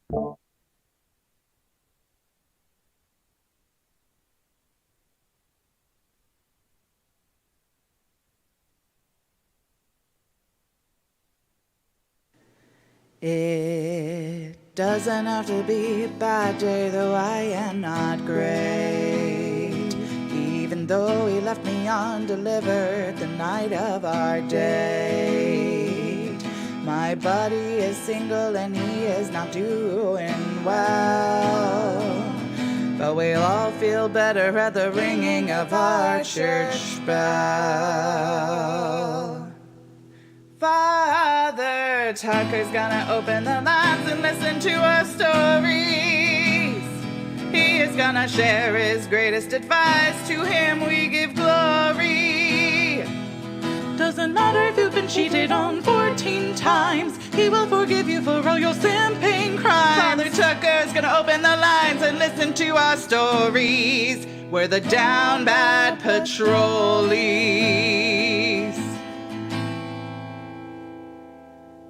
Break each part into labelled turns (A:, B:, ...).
A: It doesn't have to be a bad day, though I am not great. Even though he left me undelivered the night of our date. My buddy is single and he is not doing well. But we'll all feel better at the ringing of our church bell. Father Tucker's gonna open the lines and listen to our stories. He is gonna share his greatest advice. To him we give glory. Doesn't matter if you've been cheated on 14 times, he will forgive you for all your simping crimes. Father Tucker's gonna open the lines and listen to our stories. We're the down bad patrollees.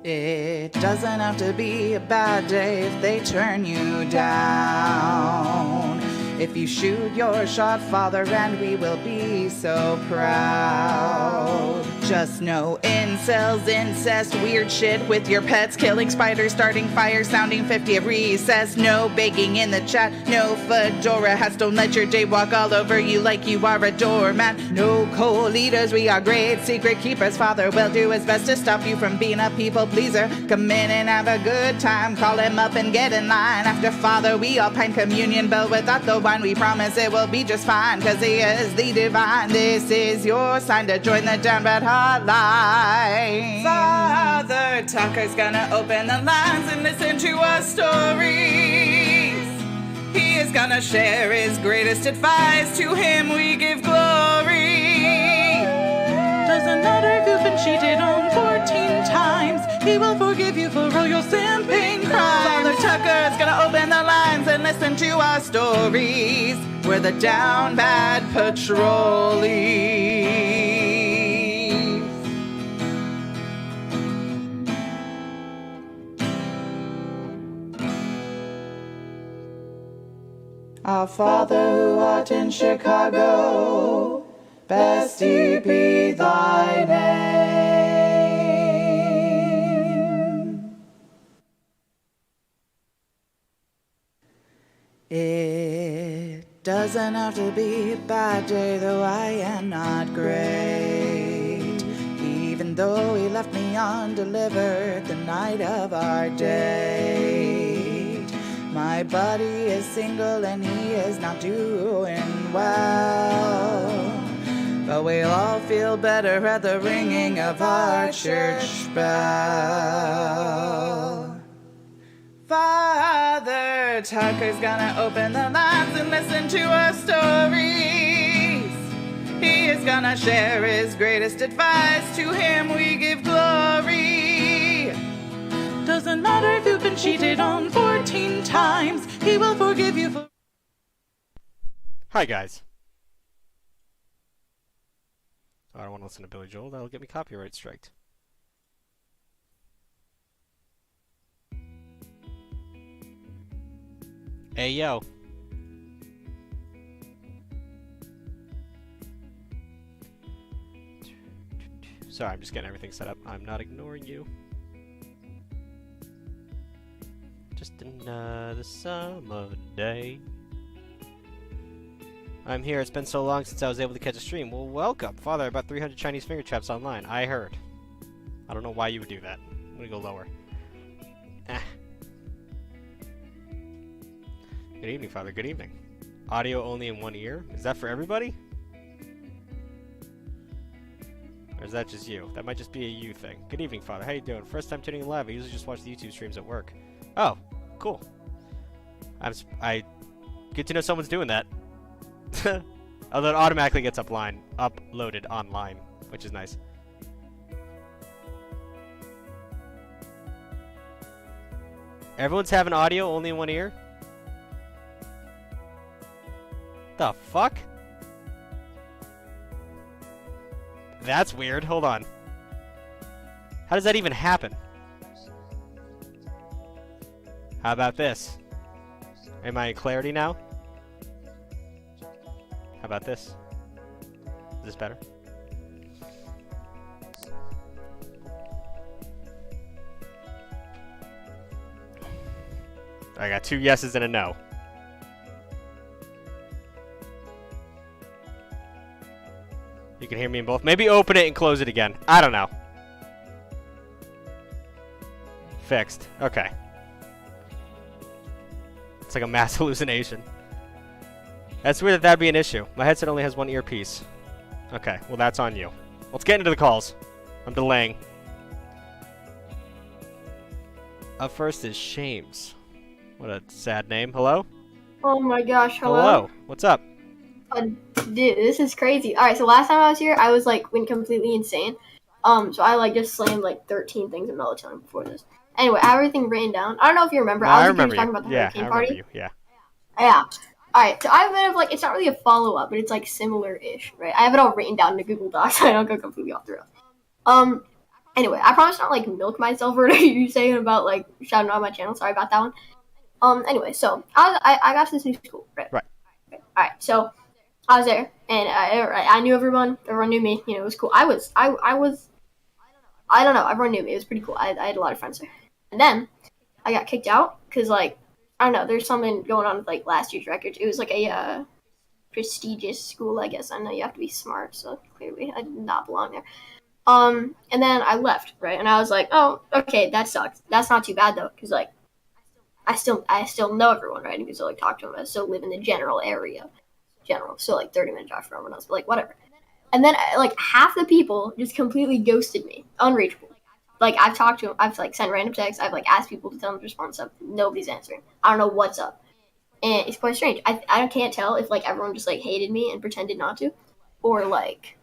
A: It doesn't have to be a bad day if they turn you down. If you shoot your shot, Father, and we will be so proud. Just no incels, incest, weird shit with your pets, killing spiders, starting fires, sounding 50 at recess. No begging in the chat, no fedora hats, don't let your day walk all over you like you are a doormat. No co-leaders, we are great secret keepers. Father will do his best to stop you from being a people pleaser. Come in and have a good time, call him up and get in line. After Father, we all pine communion, but without the wine, we promise it will be just fine, cause he is the divine. This is your sign to join the Down Bad Hotline. Father Tucker's gonna open the lines and listen to our stories. He is gonna share his greatest advice. To him we give glory. Doesn't matter if you've been cheated on 14 times, he will forgive you for all your simping crimes. Father Tucker's gonna open the lines and listen to our stories. We're the Down Bad Patrollees. Our Father who art in Chicago, bestie be thy name. It doesn't have to be a bad day, though I am not great. Even though he left me undelivered the night of our date. My buddy is single and he is not doing well. But we'll all feel better at the ringing of our church bell. Father Tucker's gonna open the lines and listen to our stories. He is gonna share his greatest advice. To him we give glory. Doesn't matter if you've been cheated on 14 times, he will forgive you for...
B: Hi guys. I don't want to listen to Billy Joel, that'll get me copyright striked. Hey yo. Sorry, I'm just getting everything set up. I'm not ignoring you. Just another summer day. I'm here. It's been so long since I was able to catch a stream. Well, welcome. Father, about 300 Chinese finger traps online. I heard. I don't know why you would do that. I'm gonna go lower. Good evening, Father. Good evening. Audio only in one ear? Is that for everybody? Or is that just you? That might just be a you thing. Good evening, Father. How you doing? First time tuning in live. I usually just watch the YouTube streams at work. Oh, cool. Good to know someone's doing that. Although it automatically gets uploaded online, which is nice. Everyone's having audio only in one ear? The fuck? That's weird. Hold on. How does that even happen? How about this? Am I in clarity now? How about this? Is this better? I got 2 yeses and a no. You can hear me in both. Maybe open it and close it again. I don't know. Fixed. Okay. It's like a mass hallucination. That's weird that that'd be an issue. My headset only has 1 earpiece. Okay, well that's on you. Let's get into the calls. I'm delaying. Up first is Shames. What a sad name. Hello?
C: Oh my gosh, hello?
B: Hello. What's up?
C: Dude, this is crazy. Alright, so last time I was here, I was like went completely insane. So I like just slammed like 13 things of melatonin before this. Anyway, I have everything written down. I don't know if you remember.
B: No,
C: I was
B: I
C: like,
B: remember
C: talking
B: you.
C: about the
B: Yeah,
C: hurricane
B: I
C: party.
B: remember you. Yeah.
C: Yeah. Alright, so I have a bit of like, it's not really a follow-up, but it's like similar-ish, right? I have it all written down in a Google Doc so I don't go completely off the rails. Anyway, I promise not like milk myself or whatever you're saying about like shouting out my channel. Sorry about that one. Anyway, so I got to this new school, right?
B: Right.
C: Alright, so I was there, and I knew everyone. Everyone knew me. You know, it was cool. I don't know. Everyone knew me. It was pretty cool. I had a lot of friends there. And then I got kicked out because, like, I don't know. There's something going on with like last year's records. It was like a prestigious school, I guess. I know you have to be smart, so clearly I did not belong there. And then I left, right? And I was like, oh, okay, that sucks. That's not too bad though, because like I still know everyone, right? Because I like talk to them. I still live in the general area. So like 30-minute drive from everyone else, but like whatever. And then like half the people just completely ghosted me, unreachable. Like I've talked to them, I've like sent random texts, I've like asked people to tell them to respond to stuff. Nobody's answering. I don't know what's up, and it's quite strange. I can't tell if like everyone just like hated me and pretended not to, or like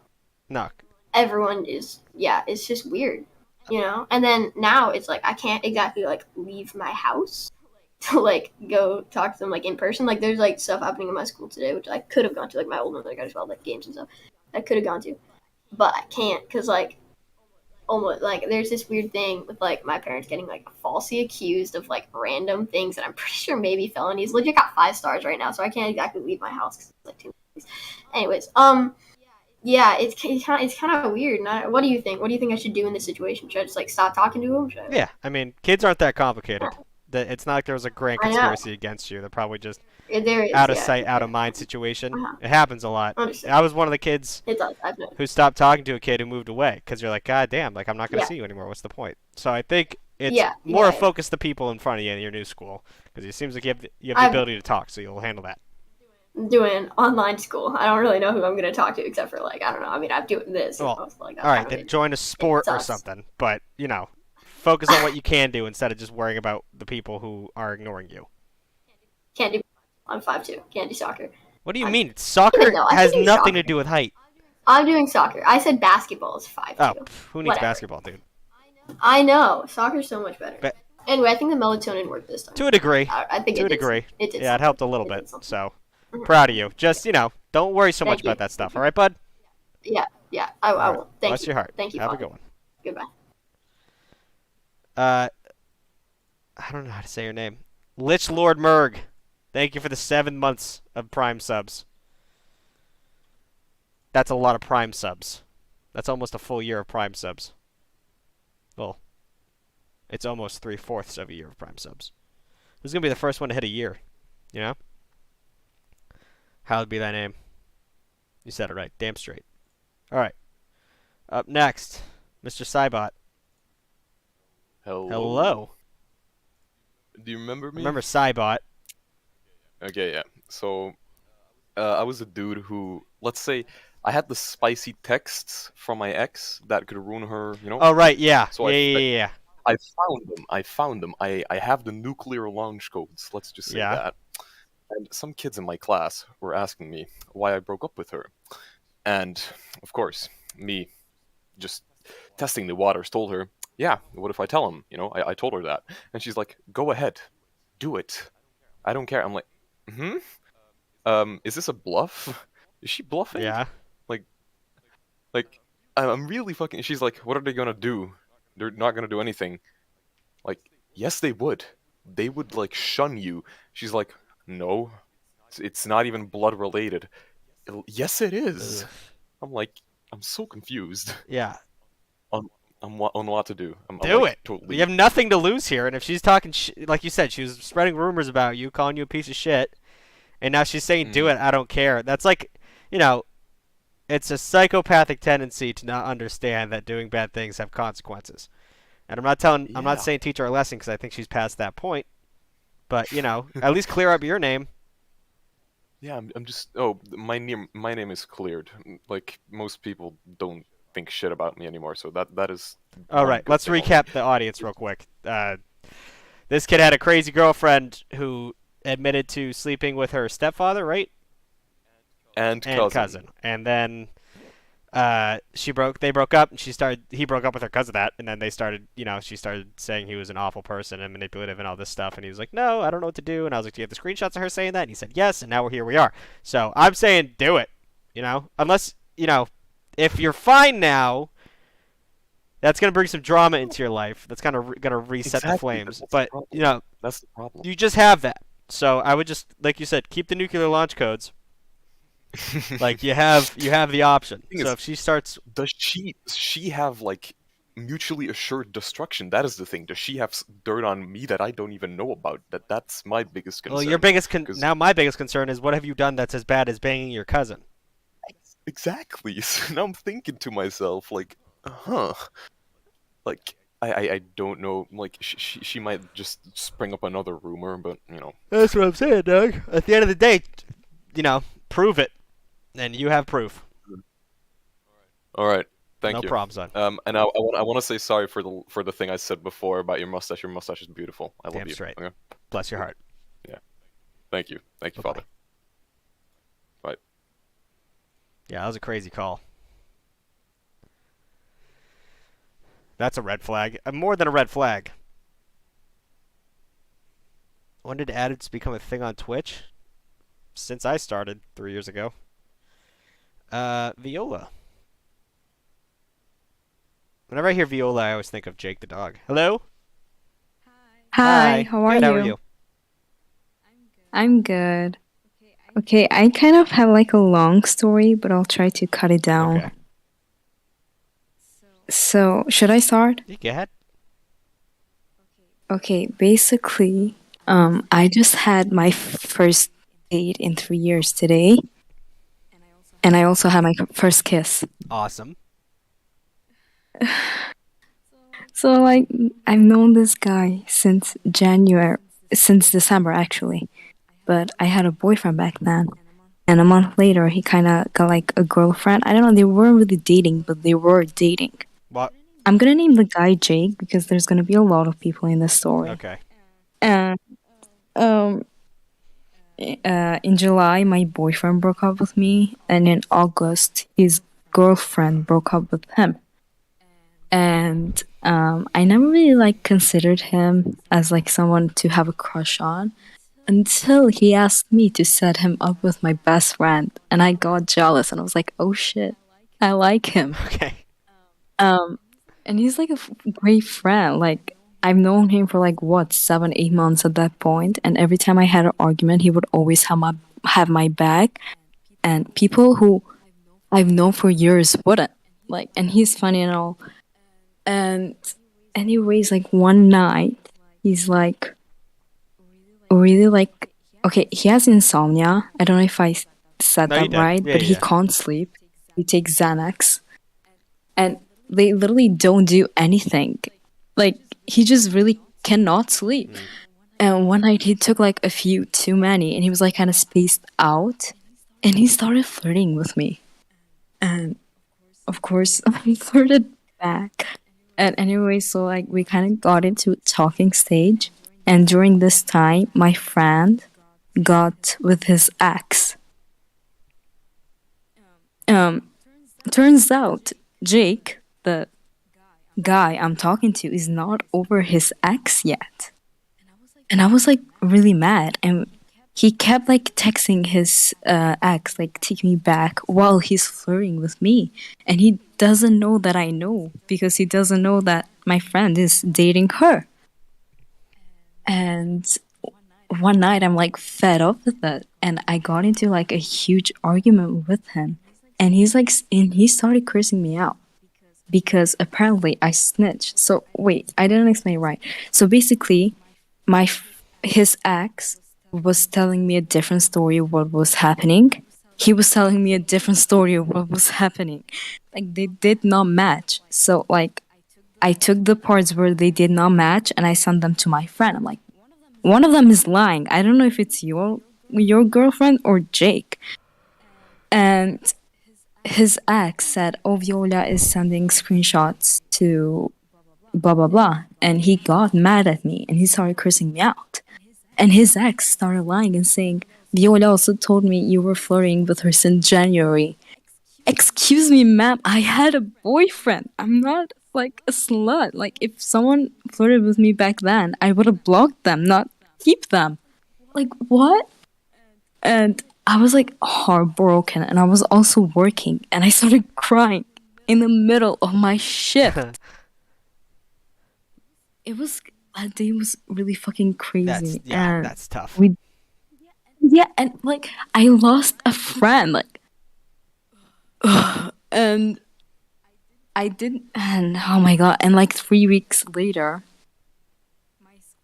B: No.
C: everyone is it's just weird, you know. And then now it's like I can't exactly like leave my house to like go talk to them like in person. Like there's like stuff happening in my school today which I could have gone to, like my old one like I just like games and stuff I could have gone to, but I can't because like almost like there's this weird thing with like my parents getting like falsely accused of like random things that I'm pretty sure maybe felonies. Legit got 5 stars right now, so I can't exactly leave my house because it's like 2 days. Anyways, yeah, it's kind of weird. What do you think? What do you think I should do in this situation? Should I just like stop talking to them?
B: Yeah, I mean, kids aren't that complicated. It's not like there was a grand conspiracy against you. They're probably just
C: There is,
B: out of sight, out of mind situation. It happens a lot. I was one of the kids
C: It does. I've known.
B: who stopped talking to a kid who moved away because you're like, God damn, like I'm not going to
C: Yeah.
B: see you anymore. What's the point? So I think it's
C: Yeah,
B: more
C: yeah.
B: focus the people in front of you in your new school because it seems like you have the ability to talk, so you'll handle that.
C: I'm doing online school. I don't really know who I'm going to talk to except for like I don't know. I mean, I'm doing this.
B: Well,
C: like,
B: all right, then join a sport or something. But you know, focus on what you can do instead of just worrying about the people who are ignoring you.
C: Can't do. I'm 5'2". Can't do soccer.
B: What do you mean? Soccer
C: No, I
B: has
C: can do
B: nothing
C: soccer.
B: to do with height.
C: I'm doing soccer. I said basketball is 5'2".
B: Oh, who needs
C: Whatever.
B: basketball, dude?
C: I know. Soccer's so much better.
B: But
C: Anyway, I think the melatonin worked this time.
B: to a degree.
C: I think
B: To
C: it
B: a
C: did.
B: degree.
C: It did.
B: Yeah, it helped a little
C: It
B: bit.
C: did something.
B: So proud of you. Just don't worry so much
C: Thank you.
B: about that stuff. All right, bud.
C: Yeah. I
B: All
C: won't. Thank
B: Bless
C: you.
B: your heart.
C: Thank you.
B: Have a
C: Father.
B: good one.
C: Goodbye.
B: I don't know how to say your name. Lich Lord Merg. Thank you for the 7 months of Prime subs. That's a lot of Prime subs. That's almost a full year of Prime subs. Well, it's almost 3/4 of a year of Prime subs. This is going to be the first one to hit a year. You know? Hallowed be thy name. You said it right. Damn straight. Alright. Up next, Mr. Saibot.
D: Hello.
B: Hello.
D: Do you remember me?
B: Remember Saibot.
D: Okay, yeah. So, I was a dude who, let's say, I had the spicy texts from my ex that could ruin her, you know?
B: Oh, right, yeah.
D: So
B: Yeah.
D: I found them. I have the nuclear launch codes, let's just say
B: Yeah.
D: that. And some kids in my class were asking me why I broke up with her. And, of course, me just testing the waters told her, yeah, what if I tell him? You know, I told her that. And she's like, go ahead. Do it. I don't care. I'm like, is this a bluff? Is she bluffing?
B: Yeah.
D: Like, I'm really fucking... She's like, what are they gonna do? They're not gonna do anything. Like, yes, they would. they would like shun you. She's like, no, it's not even blood related. Yes, it is.
B: Ugh.
D: I'm like, I'm so confused
B: Yeah.
D: on what to do. I'm
B: Do
D: like
B: it.
D: totally.
B: You have nothing to lose here, and if she's talking, like you said, she was spreading rumors about you, calling you a piece of shit, and now she's saying, "Do it." I don't care. That's like, you know, it's a psychopathic tendency to not understand that doing bad things have consequences. And I'm not
D: Yeah.
B: saying teach her a lesson because I think she's past that point. But you know, at least clear up your name.
D: Yeah, I'm just. Oh, my name is cleared. Like most people don't think shit about me anymore. So that is.
B: All
D: one
B: right,
D: good
B: let's
D: thing
B: recap the audience real quick. This kid had a crazy girlfriend who admitted to sleeping with her stepfather, right?
D: And
B: And
D: cousin.
B: and then they broke up, and he broke up with her because of that, and then she started saying he was an awful person and manipulative and all this stuff, and he was like, no, I don't know what to do, and I was like, do you have the screenshots of her saying that? And he said yes, and now here we are. So I'm saying do it, unless, if you're fine now, that's going to bring some drama into your life. That's kind of going to reset the
D: Exactly,
B: flames.
D: that's the
B: But,
D: problem. That's the problem.
B: you just have that. So I would just, like you said, keep the nuclear launch codes. Like you have the option.
D: Thing
B: So
D: is,
B: if she starts,
D: does she have like mutually assured destruction? That is the thing. Does she have dirt on me that I don't even know about? That's my biggest concern.
B: well, your biggest
D: 'Cause-
B: now my biggest concern is what have you done that's as bad as banging your cousin?
D: exactly. So now I'm thinking to myself, like, like I don't know. Like she might just spring up another rumor, but
B: That's what I'm saying, Doug. At the end of the day, prove it, and you have proof.
D: All right. Thank
B: No
D: you.
B: problem, son.
D: And I want to say sorry for the thing I said before about your mustache. Your mustache is beautiful. I love
B: Damn
D: you.
B: straight.
D: Okay?
B: Bless your heart.
D: Thank you. Thank you,
B: Bye-bye.
D: Father. Bye.
B: Yeah, that was a crazy call. That's a red flag. More than a red flag. When did addicts become a thing on Twitch? Since I started 3 years ago. Viola. Whenever I hear Viola, I always think of Jake the dog. Hello?
E: Hi, how are
B: Good,
E: you?
B: how are you?
E: I'm good. Okay, I kind of have like a long story, but I'll try to cut it down.
B: Okay.
E: So, should I start?
B: You go ahead.
E: Okay, basically, I just had my first date in 3 years today, and I also had my first kiss.
B: Awesome.
E: So, like, I've known this guy since December actually, but I had a boyfriend back then. And a month later, he kind of got like a girlfriend. I don't know, they weren't really dating, but they were dating.
B: What?
E: I'm gonna name the guy Jake because there's gonna be a lot of people in this story.
B: Okay.
E: And in July, my boyfriend broke up with me, and in August, his girlfriend broke up with him. And I never really like considered him as like someone to have a crush on until he asked me to set him up with my best friend, and I got jealous, and I was like, "Oh shit, I like him."
B: Okay.
E: And he's like a great friend. Like I've known him for like what 7-8 months at that point, and every time I had an argument, he would always have my back. And people who I've known for years wouldn't like. And he's funny and all. And anyways, like one night, he's like really like okay. He has insomnia. I don't know if I said
B: No, you
E: that
B: did.
E: right,
B: Yeah,
E: but he
B: yeah.
E: can't sleep. He takes Xanax, and they literally don't do anything. Like he just really cannot sleep. And one night he took like a few too many, and he was like kind of spaced out, and he started flirting with me. And of course, I flirted back. And anyway, so like we kind of got into a talking stage, and during this time, my friend got with his ex. Turns out Jake, the guy I'm talking to, is not over his ex yet. And I was like really mad, and he kept like texting his ex, like take me back while he's flirting with me. And he doesn't know that I know because he doesn't know that my friend is dating her. And one night I'm like fed up with it, and I got into like a huge argument with him, and he started cursing me out because apparently I snitched. So wait, I didn't explain it right. So basically, his ex was telling me a different story of what was happening. He was telling me a different story of what was happening. Like they did not match. So like I took the parts where they did not match and I sent them to my friend. I'm like, one of them is lying. I don't know if it's your girlfriend or Jake. And his ex said, "Oh, Viola is sending screenshots to blah blah blah," and he got mad at me and he started cursing me out. And his ex started lying and saying, "Viola also told me you were flirting with her since January." Excuse me, ma'am, I had a boyfriend. I'm not like a slut. Like if someone flirted with me back then, I would have blocked them, not keep them. Like what? And I was like heartbroken, and I was also working, and I started crying in the middle of my shift. That day was really fucking crazy. And
B: That's tough.
E: and like I lost a friend, like, and I didn't, and oh my god, and like 3 weeks later,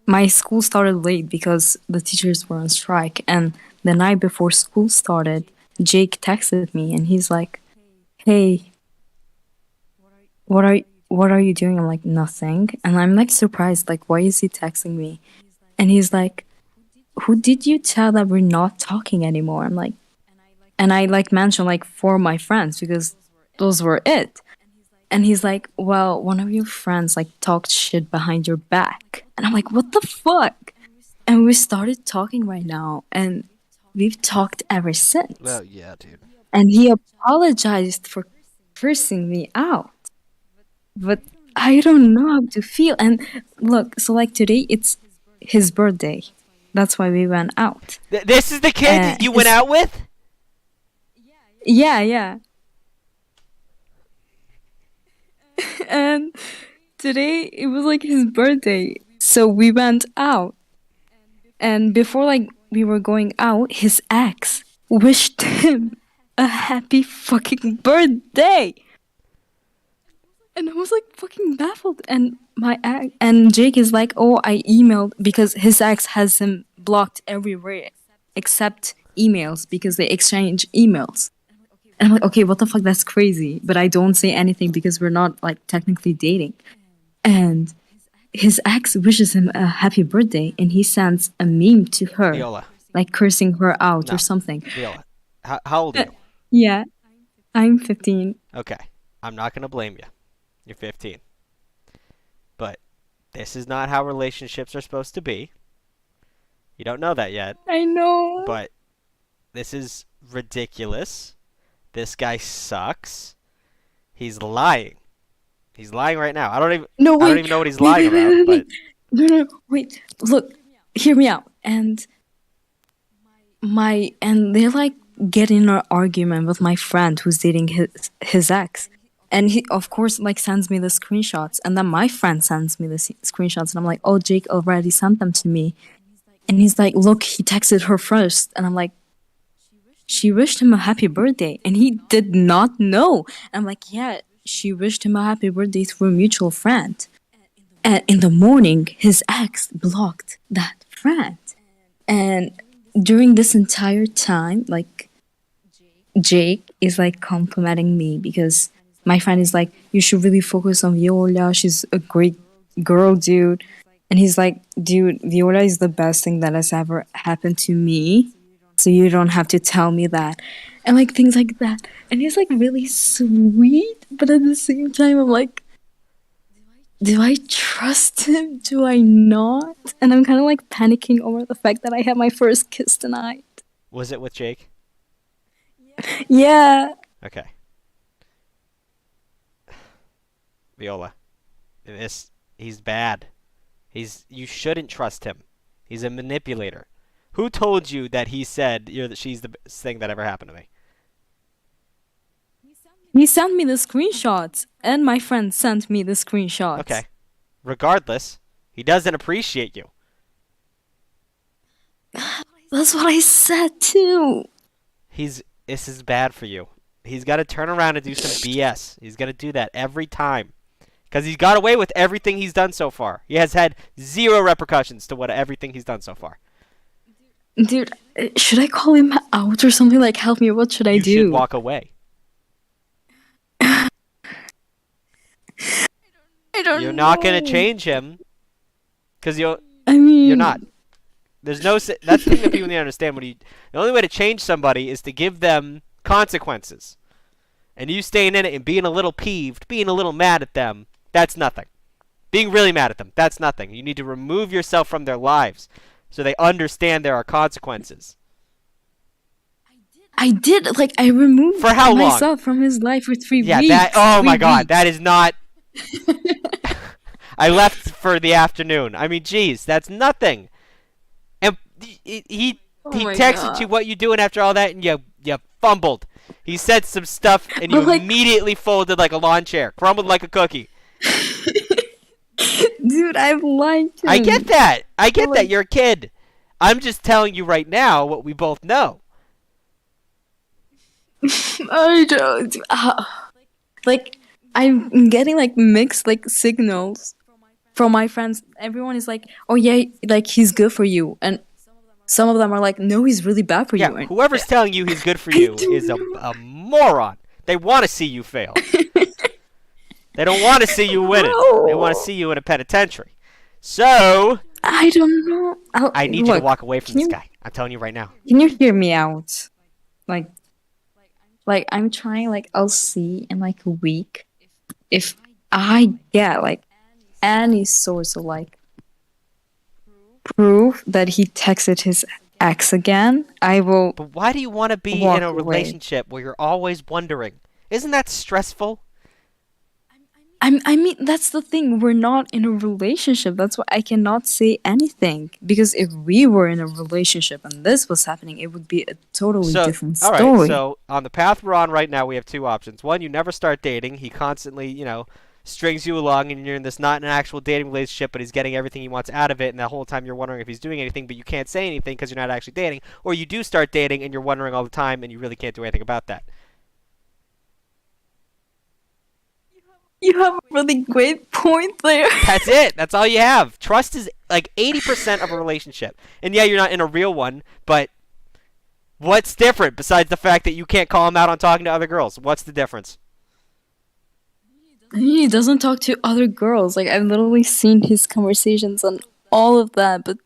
E: my school started late because the teachers were on strike, and the night before school started, Jake texted me, and he's like, "Hey, what are you doing?" I'm like, "Nothing," and I'm like surprised, like, why is he texting me? And he's like, "Who did you tell that we're not talking anymore?" I'm like, and I like mentioned like 4 of my friends because those were it. And he's like, "Well, one of your friends like talked shit behind your back." And I'm like, "What the fuck?" And we started talking right now, and we've talked ever since.
B: Well, yeah, dude.
E: And he apologized for cursing me out. But I don't know how to feel. And look, so like today it's his birthday. That's why we went out.
B: This is the kid that you went out with?
E: Yeah. And today it was like his birthday. So we went out. And before like we were going out, his ex wished him a happy fucking birthday. And I was like fucking baffled. And and Jake is like, "Oh, I emailed," because his ex has him blocked everywhere except emails because they exchange emails. And I'm like, "Okay, what the fuck? That's crazy." But I don't say anything because we're not like technically dating. And his ex wishes him a happy birthday, and he sends a meme to her,
B: Viola.
E: like cursing her out
B: No.
E: or something.
B: Viola. How old are you?
E: Yeah, I'm 15.
B: Okay. I'm not going to blame you. You're 15. But this is not how relationships are supposed to be. You don't know that yet,
E: I know.
B: but this is ridiculous. This guy sucks. He's lying. He's lying right now. I don't even know what he's lying about, but
E: No, wait. Look, hear me out. And they're like getting an argument with my friend who's dating his ex. And he, of course, like sends me the screenshots. And then my friend sends me the screenshots. And I'm like, "Oh, Jake already sent them to me." And he's like, "Look, he texted her first." And I'm like, "She wished him a happy birthday." And he did not know. And I'm like, "Yeah, she wished him a happy birthday through a mutual friend." And in the morning, his ex blocked that friend. And during this entire time, like, Jake is like complimenting me because my friend is like, "You should really focus on Viola. She's a great girl, dude." And he's like, "Dude, Viola is the best thing that has ever happened to me. So you don't have to tell me that." And like things like that. And he's like really sweet. But at the same time, I'm like, do I trust him? Do I not? And I'm kind of like panicking over the fact that I had my first kiss tonight.
B: was it with Jake?
E: Yeah.
B: Okay. Viola. He's bad. You shouldn't trust him. He's a manipulator. Who told you that he said she's the best thing that ever happened to me?
E: He sent me the screenshots, and my friend sent me the screenshots.
B: Okay. Regardless, he doesn't appreciate you.
E: That's what I said too.
B: This is bad for you. He's got to turn around and do some BS. He's got to do that every time. Because he's got away with everything he's done so far. He has had zero repercussions to everything he's done so far.
E: Dude, should I call him out or something? Like, help me, what should I do?
B: You should walk away.
E: I don't
B: You're
E: know.
B: not going to change him. Because you're not. There's no. That's the thing that people need to understand. The only way to change somebody is to give them consequences. And you staying in it and being a little peeved, being a little mad at them, that's nothing. Being really mad at them, that's nothing. You need to remove yourself from their lives so they understand there are consequences.
E: I did. Like, I removed
B: For how long?
E: myself from his life for 3
B: Yeah,
E: weeks.
B: oh my god, that is not... I left for the afternoon. I mean, geez, that's nothing. And he
E: my
B: texted
E: God.
B: you what you doing after all that, and you fumbled. He said some stuff, and you
E: But, like-
B: immediately folded like a lawn chair, crumbled like a cookie.
E: Dude, I've liked him.
B: I get that. I get
E: But,
B: that.
E: like-
B: You're a kid. I'm just telling you right now what we both know.
E: I don't. Like, I'm getting like mixed like signals from my friends. Everyone is like, "Oh yeah, like he's good for you," and some of them are like, "No, he's really bad for
B: Yeah,
E: you." And
B: whoever's telling you he's good for
E: I
B: you
E: don't
B: is
E: know.
B: a moron. They want to see you fail. They don't want to see you winning. They want to see you in a penitentiary. So,
E: I don't know.
B: I need you to
E: Look,
B: walk away from
E: can
B: this
E: you-
B: guy. I'm telling you right now.
E: Can you hear me out? Like I'm trying. Like I'll see in like a week if I get like any source of like proof that he texted his ex again. I will.
B: But why do you want to be
E: Walk
B: in a
E: away.
B: relationship where you're always wondering? Isn't that stressful?
E: I mean, that's the thing. We're not in a relationship. That's why I cannot say anything. Because if we were in a relationship and this was happening, it would be a totally different
B: all
E: story.
B: right, so on the path we're on right now, we have two options. One, you never start dating. He constantly, strings you along, and you're in this not an actual dating relationship, but he's getting everything he wants out of it, and the whole time you're wondering if he's doing anything, but you can't say anything because you're not actually dating. Or you do start dating, and you're wondering all the time, and you really can't do anything about that.
E: You have a really great point there.
B: That's it. That's all you have. Trust is like 80% of a relationship. And yeah, you're not in a real one, but what's different besides the fact that you can't call him out on talking to other girls? What's the difference?
E: He doesn't talk to other girls. Like, I've literally seen his conversations on all of that, but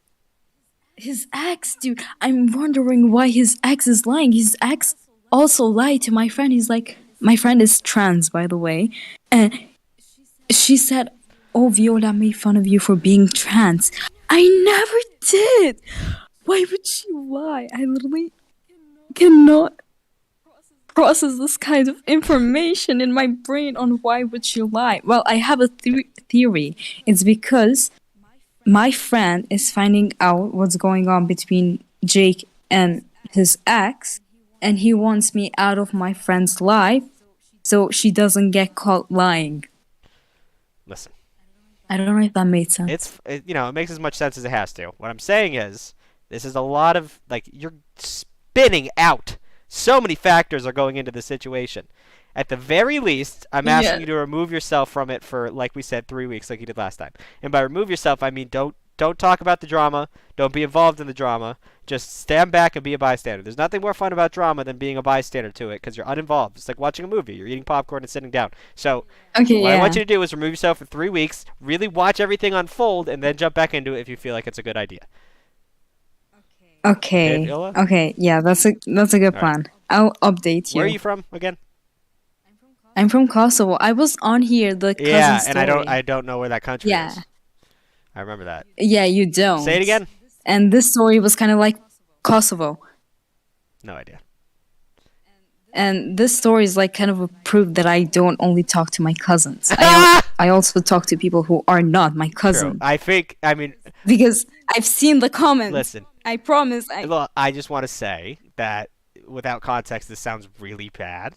E: his ex, dude, I'm wondering why his ex is lying. His ex also lied to my friend. He's like, my friend is trans, by the way, and she said, "Oh, Viola made fun of you for being trans." I never did. Why would she lie? I literally cannot process this kind of information in my brain on why would she lie. Well, I have a theory. It's because my friend is finding out what's going on between Jake and his ex, and he wants me out of my friend's life so she doesn't get caught lying.
B: Listen.
E: I don't know if that made sense.
B: It makes as much sense as it has to. What I'm saying is, this is a lot of, you're spinning out. So many factors are going into the situation. At the very least, I'm asking you to remove yourself from it for, like we said, 3 weeks, like you did last time. And by remove yourself, I mean don't talk about the drama. Don't be involved in the drama. Just stand back and be a bystander. There's nothing more fun about drama than being a bystander to it because you're uninvolved. It's like watching a movie. You're eating popcorn and sitting down. So
E: Okay,
B: what I
E: yeah.
B: want you to do is remove yourself for 3 weeks, really watch everything unfold, and then jump back into it if you feel like it's a good idea.
E: Okay.
B: Viola?
E: Okay, yeah, that's a good plan. I'll update you.
B: Where are you from again?
E: I'm from Kosovo. I was on here the cousin
B: Yeah,
E: story.
B: and I don't know where that country
E: Yeah.
B: is. I remember that.
E: Yeah, you don't.
B: Say it again.
E: And this story was kind of like Kosovo.
B: No idea.
E: And this story is like kind of a proof that I don't only talk to my cousins. I also talk to people who are not my cousin.
B: True. I mean,
E: Because I've seen the comments.
B: listen.
E: I promise.
B: Look, I just want to say that without context, this sounds really bad.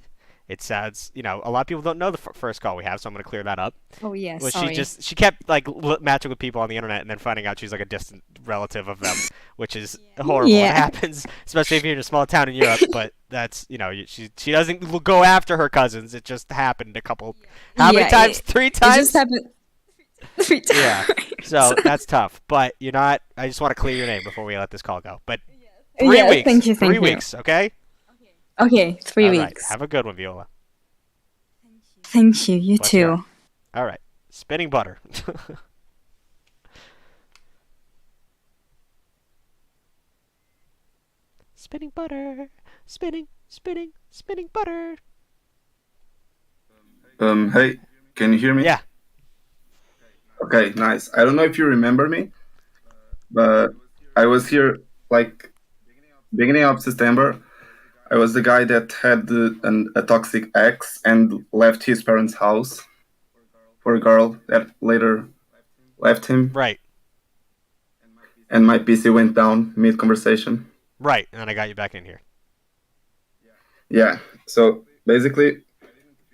B: It sounds, a lot of people don't know the first call we have, so I'm going to clear that up.
E: Oh yeah,
B: Well,
E: sorry.
B: she kept like matching with people on the internet and then finding out she's like a distant relative of them, which is horrible. It
E: Yeah.
B: happens, especially if you're in a small town in Europe. But that's she doesn't go after her cousins. It just happened a couple. How many
E: Yeah,
B: times?
E: it-
B: 3
E: It
B: times.
E: just happened 3 times.
B: Yeah. So that's tough. But you're not. I just want to clear your name before we let this call go. But 3
E: Yeah,
B: weeks.
E: thank you,
B: 3
E: thank you.
B: weeks. Okay.
E: Okay, 3
B: All right.
E: weeks.
B: Have a good one, Viola.
E: Thank you. You
B: Bless your
E: too.
B: heart. All right. Spinning butter. Spinning butter. Spinning butter.
F: Hey, can you hear me?
B: Yeah.
F: Okay, nice. I don't know if you remember me, but I was here like beginning of September. I was the guy that had a toxic ex and left his parents' house for a girl that later left him,
B: Right.
F: and my PC went down mid conversation.
B: Right. And then I got you back in here.
F: Yeah. So basically,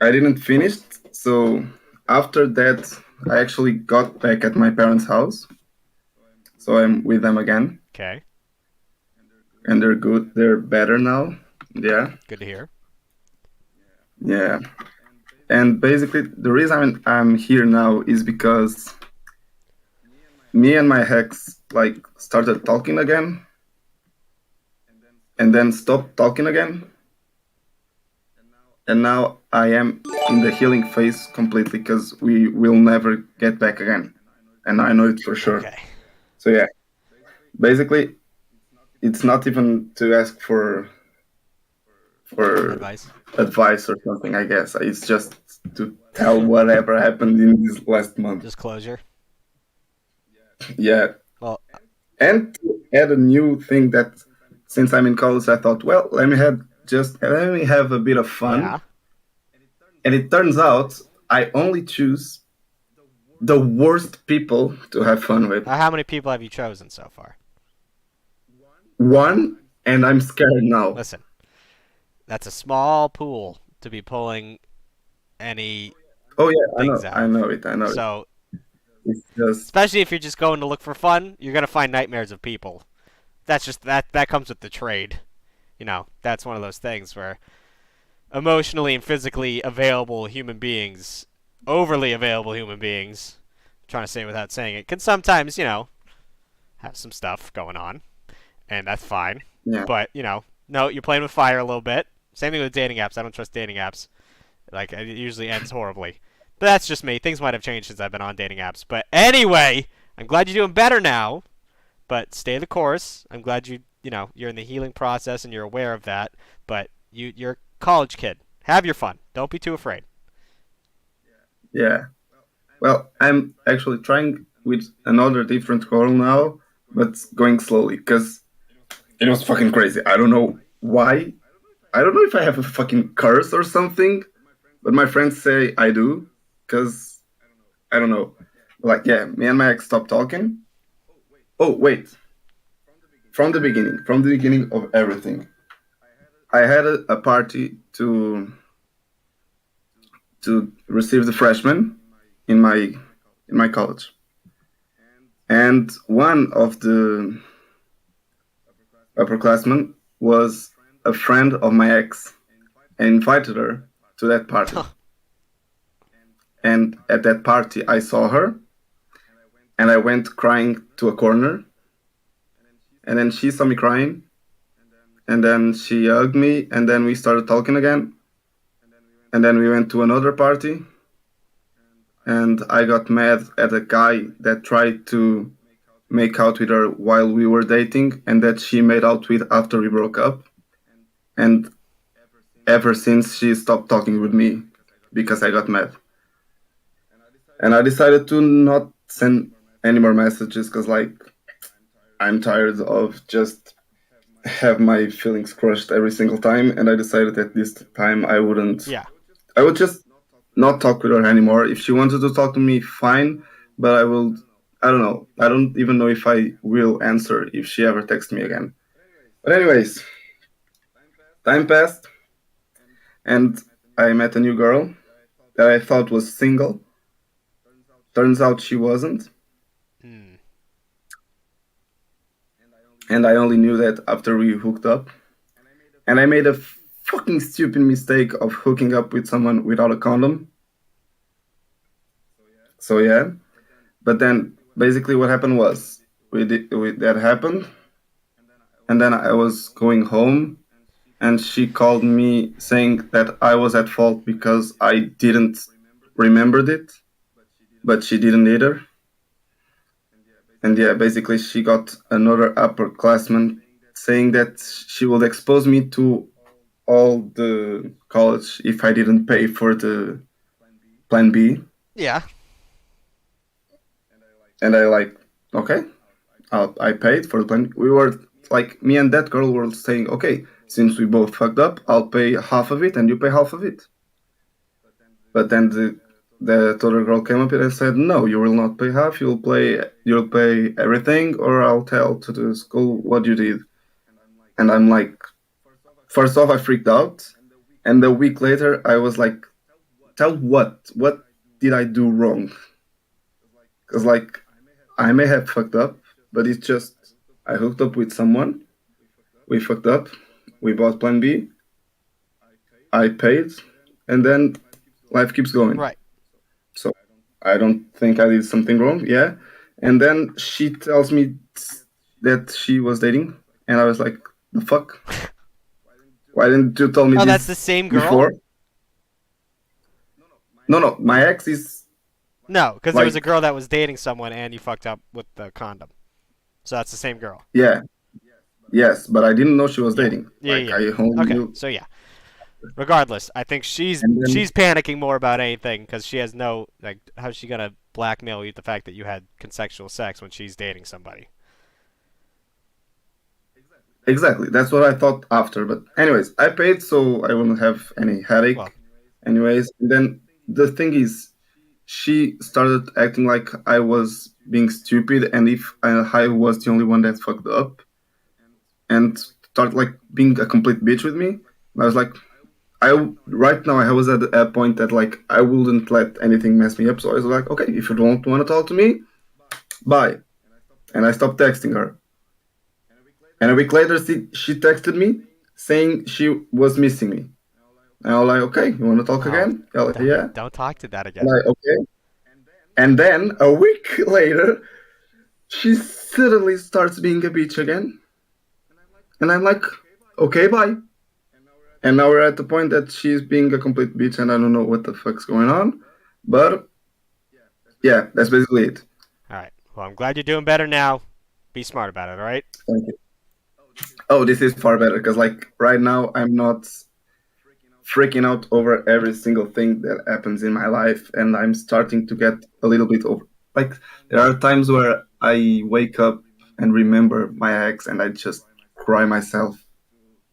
F: I didn't finish. So after that, I actually got back at my parents' house. So I'm with them again,
B: Okay.
F: and they're good. They're better now. Yeah.
B: Good to hear.
F: Yeah. And basically, the reason I'm here now is because me and my ex like started talking again, and then stopped talking again. And now I am in the healing phase completely because we will never get back again, and I know it for sure.
B: Okay.
F: So yeah, basically, it's not even to ask for
B: Advice.
F: or something. I guess it's just to tell whatever happened in this last month.
B: Just closure.
F: Yeah,
B: Well,
F: and to add a new thing that since I'm in college, I thought, well, let me have a bit of fun.
B: yeah.
F: And it turns out I only choose the worst people to have fun with.
B: How many people have you chosen so far?
F: One, and I'm scared now.
B: Listen, that's a small pool to be pulling any
F: Oh yeah,
B: things out.
F: I know it.
B: So,
F: It's just
B: especially if you're just going to look for fun, you're gonna find nightmares of people. That's just that comes with the trade. That's one of those things where emotionally and physically available human beings, overly available human beings, I'm trying to say it without saying it, can sometimes, have some stuff going on, and that's fine.
F: yeah.
B: But, no, you're playing with fire a little bit. Same thing with dating apps. I don't trust dating apps. Like, it usually ends horribly. But that's just me. Things might have changed since I've been on dating apps. But anyway, I'm glad you're doing better now. But stay the course. I'm glad you're in the healing process and you're aware of that. But you're a college kid. Have your fun. Don't be too afraid.
F: Yeah. Well, I'm actually trying with another different girl now, but going slowly because it was fucking crazy. I don't know why. I don't know if I have a fucking curse or something, but my friends say I do because I don't know. Like, yeah, me and my ex stopped talking. Oh, wait. From the beginning of everything, I had a party to receive the freshmen in my college, and one of the upperclassmen was a friend of my ex and invited her to that party. And at that party, I saw her, and I went crying to a corner, and then she saw me crying, and then she hugged me, and then we started talking again, and then we went to another party, and I got mad at a guy that tried to make out with her while we were dating, and that she made out with after we broke up. And ever since, she stopped talking with me because I got mad. And I decided to not send any more messages because, like, I'm tired of just have my feelings crushed every single time. And I decided that this time I wouldn't.
B: Yeah.
F: I would just not talk with her anymore. If she wanted to talk to me, fine. But I will. I don't know. I don't even know if I will answer if she ever texts me again. But anyways, time passed, and I met a new girl that I thought was single. Turns out she wasn't.
B: Hmm.
F: And I only knew that after we hooked up. And I made a fucking stupid mistake of hooking up with someone without a condom. So yeah. But then basically what happened was that happened. And then I was going home and she called me saying that I was at fault because I didn't remembered it, but she didn't either. And yeah, basically she got another upperclassman saying that she would expose me to all the college if I didn't pay for the plan B.
B: Yeah.
F: And I like, okay, I paid for the plan. We were like, me and that girl were saying, okay, since we both fucked up, I'll pay half of it and you pay half of it. But then the other girl came up and said, no, you will not pay half. You'll pay everything, or I'll tell to the school what you did. And I'm like, first off, I freaked out, and a week later, I was like, tell what? What did I do wrong? Because like, I may have fucked up, but it's just I hooked up with someone. We fucked up. We bought Plan B. I paid, and then life keeps going.
B: Right.
F: So I don't think I did something wrong. Yeah. And then she tells me that she was dating, and I was like, the fuck? Why didn't you tell me
B: Oh,
F: this
B: that's the same girl?
F: before? No. My ex is
B: No, because there was a
F: like-
B: girl that was dating someone and you fucked up with the condom. So that's the same girl.
F: yeah. Yes, but I didn't know she was dating.
B: Yeah,
F: like
B: yeah.
F: I only
B: Okay,
F: knew.
B: so yeah. Regardless, I think she's
F: And then-
B: panicking more about anything because she has no, like, how's she gonna blackmail you with the fact that you had consensual sex when she's dating somebody?
F: Exactly. That's what I thought after. But anyways, I paid so I wouldn't have any headache.
B: Well.
F: Anyways, and then the thing is, she started acting like I was being stupid, and if I was the only one that fucked up, and started like being a complete bitch with me. I was like, right now I was at a point that like I wouldn't let anything mess me up. So I was like, okay, if you don't want to talk to me, bye. And I stopped texting her. And a week later, she texted me saying she was missing me. And I was like, okay, you want to talk
B: Oh,
F: again? Yeah.
B: Don't talk to that again.
F: And I, okay. And then a week later, she suddenly starts being a bitch again. And I'm like, okay, bye. And now we're at the point that she's being a complete bitch and I don't know what the fuck's going on. But yeah, that's basically it.
B: All right. Well, I'm glad you're doing better now. Be smart about it, all right?
F: Thank you. Oh, this is far better because like right now I'm not freaking out over every single thing that happens in my life, and I'm starting to get a little bit over. Like there are times where I wake up and remember my ex, and I just cry myself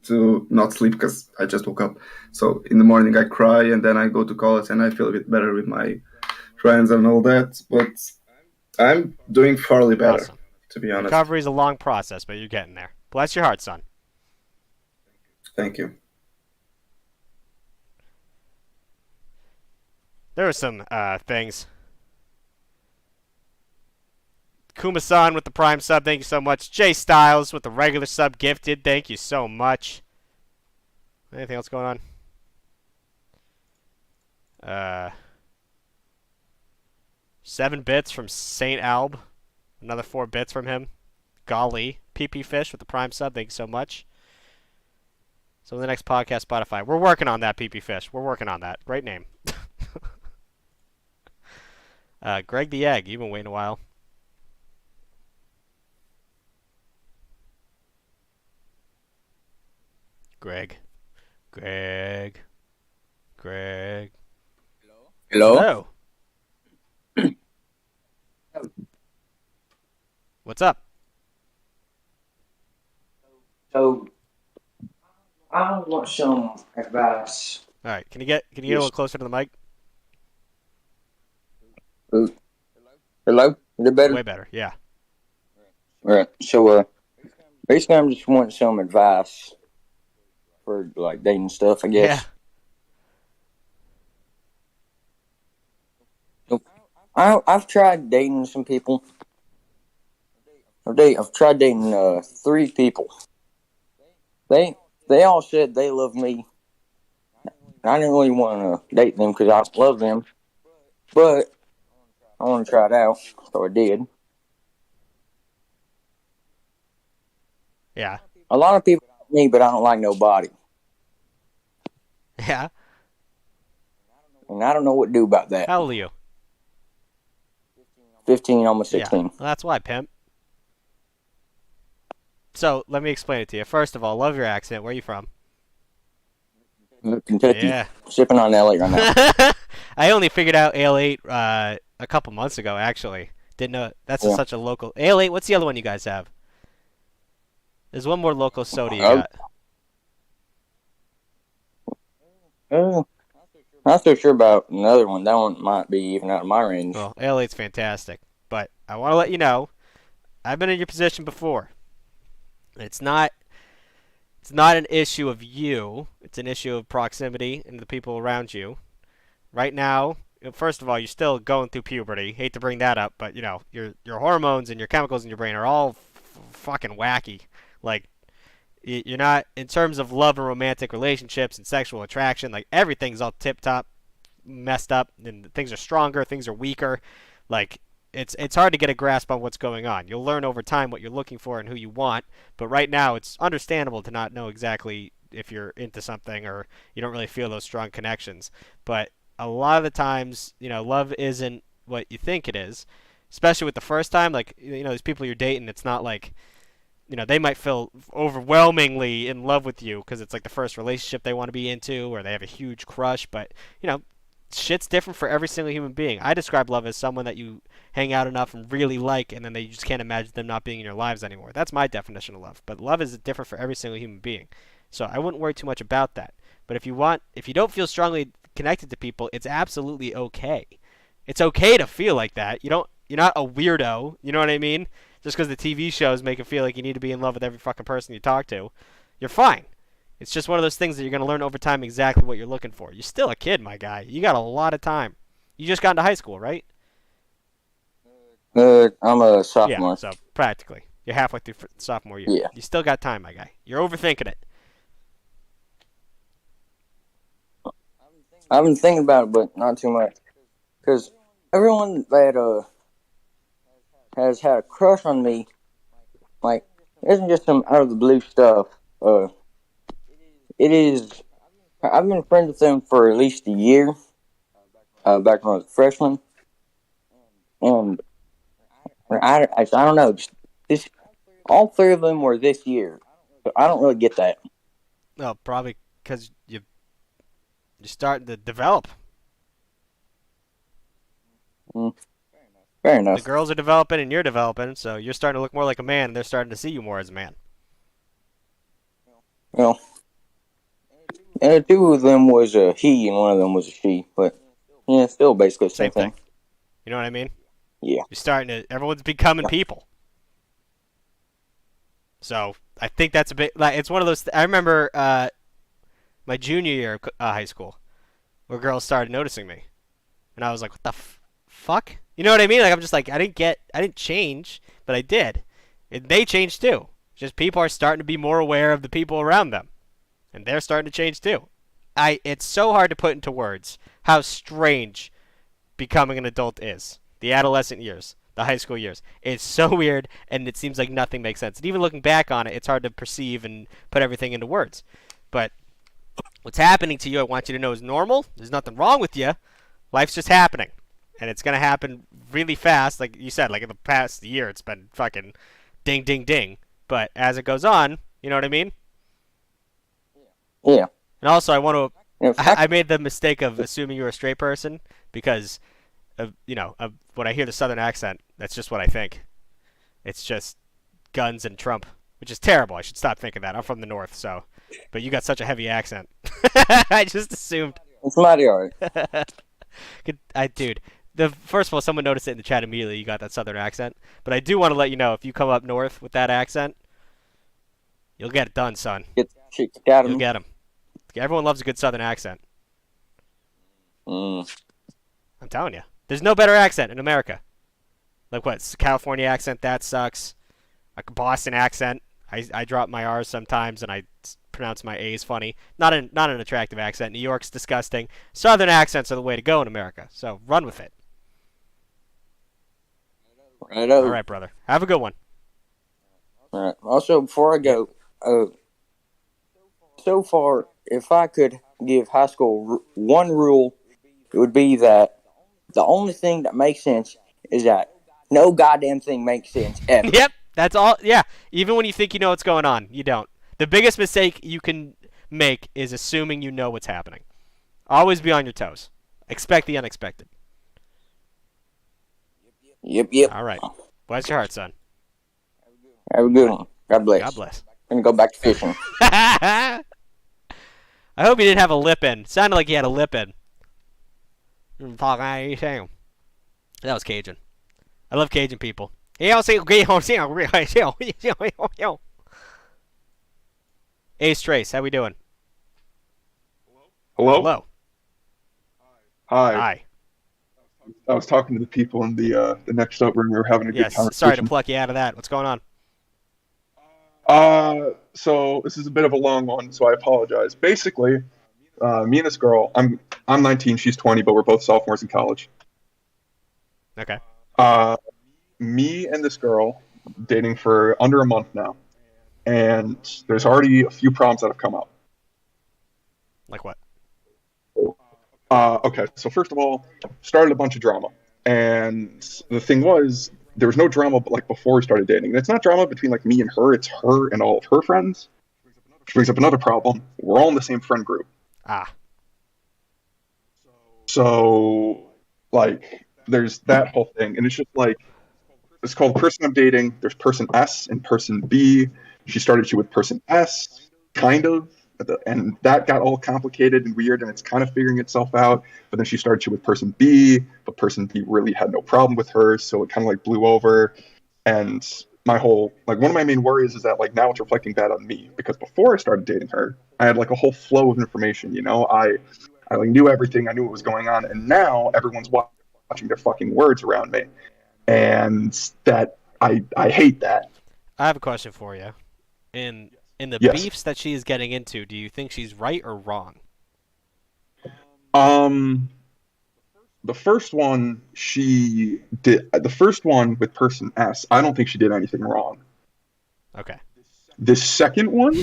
F: to not sleep because I just woke up. So in the morning I cry, and then I go to college, and I feel a bit better with my friends and all that. But I'm doing fairly better,
B: Awesome.
F: to be honest.
B: Recovery is a long process, but you're getting there. Bless your heart, son.
F: Thank you.
B: There were some things. Kuma-san with the Prime sub, thank you so much. Jay Styles with the regular sub gifted, thank you so much. Anything else going on? 7 bits from Saint Alb. Another 4 bits from him. Golly. PP Fish with the Prime sub, thank you so much. So in the next podcast, Spotify. We're working on that, PP Fish. We're working on that. Great name. Greg the Egg, you've been waiting a while. Greg.
G: Hello?
B: What's up?
G: So, I want some advice.
B: All right, can you get a little closer to the mic?
G: Hello? Is it better?
B: Way better, yeah.
G: Right. So, basically, I'm just wanting some advice for, like, dating stuff, I guess. I've tried dating some people. I've tried dating 3 people. They all said they love me. I didn't really want to date them because I love them, but I want to try it out, so I did.
B: Yeah.
G: A lot of people like me, but I don't like nobody,
B: Yeah.
G: and I don't know what to do about that.
B: How old are you?
G: 15, almost
B: Yeah.
G: 16.
B: Well, that's why, pimp. So let me explain it to you. First of all, love your accent. Where are you from?
G: Kentucky,
B: Yeah.
G: sipping on LA right now.
B: I only figured out Ale 8 a couple months ago, actually. Didn't know that's
G: Yeah.
B: such a local. Ale 8. What's the other one you guys have? There's one more local soda you
G: Oh.
B: got.
G: Not so sure about another one. That one might be even out of my range.
B: Well, Ale 8's fantastic, but I want to let you know, I've been in your position before. It's not an issue of you. It's an issue of proximity and the people around you. Right now, first of all, you're still going through puberty. Hate to bring that up, but your hormones and your chemicals in your brain are all fucking wacky. Like you're not, in terms of love and romantic relationships and sexual attraction, like everything's all tip top messed up, and things are stronger, things are weaker. Like it's hard to get a grasp on what's going on. You'll learn over time what you're looking for and who you want, but right now it's understandable to not know exactly if you're into something or you don't really feel those strong connections. But a lot of the times, love isn't what you think it is, especially with the first time. Like, these people you're dating, it's not like, they might feel overwhelmingly in love with you because it's like the first relationship they want to be into, or they have a huge crush. But shit's different for every single human being. I describe love as someone that you hang out enough and really like, and then you just can't imagine them not being in your lives anymore. That's my definition of love. But love is different for every single human being. So I wouldn't worry too much about that. But if you don't feel strongly connected to people, it's absolutely okay. It's okay to feel like that. You're not a weirdo. You know what I mean? Just because the TV shows make it feel like you need to be in love with every fucking person you talk to, you're fine. It's just one of those things that you're going to learn over time exactly what you're looking for. You're still a kid, my guy. You got a lot of time. You just got into high school, right?
G: I'm a sophomore.
B: Yeah, so practically. You're halfway through sophomore year.
G: Yeah.
B: You still got time, my guy. You're overthinking it.
G: I've been thinking about it, but not too much. Because everyone that has had a crush on me, like, it isn't just some out of the blue stuff. It is. I've been friends with them for at least a year. Back when I was a freshman, and I don't know. Just this, all 3 of them were this year. So I don't really get that.
B: Well, probably because you're starting to develop.
G: Fair enough.
B: The girls are developing and you're developing, so you're starting to look more like a man, and they're starting to see you more as a man.
G: Well, 2 of them was a he and 1 of them was a she, but yeah, still basically the same thing.
B: You know what I mean?
G: Yeah.
B: You're starting to. Everyone's becoming people. So I think that's a bit. Like, it's one of those. I remember my junior year of high school, where girls started noticing me, and I was like, "What the fuck?" You know what I mean? Like, I'm just like, I didn't change, but I did. And they changed too. Just people are starting to be more aware of the people around them, and they're starting to change too. It's so hard to put into words how strange becoming an adult is. The adolescent years, the high school years. It's so weird, and it seems like nothing makes sense. And even looking back on it, it's hard to perceive and put everything into words. But what's happening to you, I want you to know, is normal. There's nothing wrong with you. Life's just happening. And it's going to happen really fast. Like you said, like in the past year, it's been fucking ding, ding, ding. But as it goes on, you know what I mean?
G: Yeah.
B: And also, I want to...
G: Yeah,
B: I made the mistake of assuming you were a straight person because of, when I hear the southern accent, that's just what I think. It's just guns and Trump, which is terrible. I should stop thinking that. I'm from the north, so... But you got such a heavy accent. I just assumed.
G: It's mighty alright.
B: Dude, first of all, someone noticed it in the chat immediately. You got that southern accent. But I do want to let you know, if you come up north with that accent, you'll get it done, son.
G: Get shit kicked out of
B: You'll
G: me.
B: get them. Everyone loves a good southern accent.
G: Mm.
B: I'm telling you. There's no better accent in America. Like what? California accent, that sucks. A Boston accent. I drop my R's sometimes and I pronounce my A's funny. Not an attractive accent. New York's disgusting. Southern accents are the way to go in America. So run with it.
G: Righto.
B: All right, brother. Have a good one.
G: All right. Also, before I go, so far, if I could give high school one rule, it would be that the only thing that makes sense is that no goddamn thing makes sense ever.
B: Yep. That's all. Yeah. Even when you think you know what's going on, you don't. The biggest mistake you can make is assuming you know what's happening. Always be on your toes. Expect the unexpected.
G: Yep.
B: All right. Bless your heart, son.
G: Have a good one. God bless.
B: God bless.
G: I'm gonna go back to fishing.
B: I hope he didn't have a lip in. Sounded like he had a lip in. That was Cajun. I love Cajun people. Ace Trace, how we doing?
H: Hello?
B: Hello.
H: Hi.
B: Hi.
H: I was talking to the people in the next up room. We were having a good
B: Yes.
H: conversation.
B: Sorry to pluck you out of that. What's going on?
H: So this is a bit of a long one, so I apologize. Basically, me and this girl, I'm 19, she's 20, but we're both sophomores in college.
B: Okay.
H: Me and this girl dating for under a month now, and there's already a few problems that have come up.
B: Like what?
H: Okay, so first of all, started a bunch of drama, and the thing was, there was no drama like before we started dating. And it's not drama between like me and her; it's her and all of her friends. Which brings up another problem: we're all in the same friend group.
B: Ah.
H: So, like, there's that whole thing, and it's just like it's called person I'm dating. There's person S and person B. She started you with person S, kind of. And that got all complicated and weird, and it's kind of figuring itself out. But then she started with person B, but person B really had no problem with her, so it kind of like blew over. And my whole one of my main worries is that like now it's reflecting bad on me, because before I started dating her, I had like a whole flow of information. I like knew everything, I knew what was going on, and now everyone's watching their fucking words around me, and that I hate that.
B: I have a question for you. In the
H: Yes.
B: beefs that she is getting into, do you think she's right or wrong?
H: The first one she did. The first one with person S, I don't think she did anything wrong.
B: Okay.
H: The second one,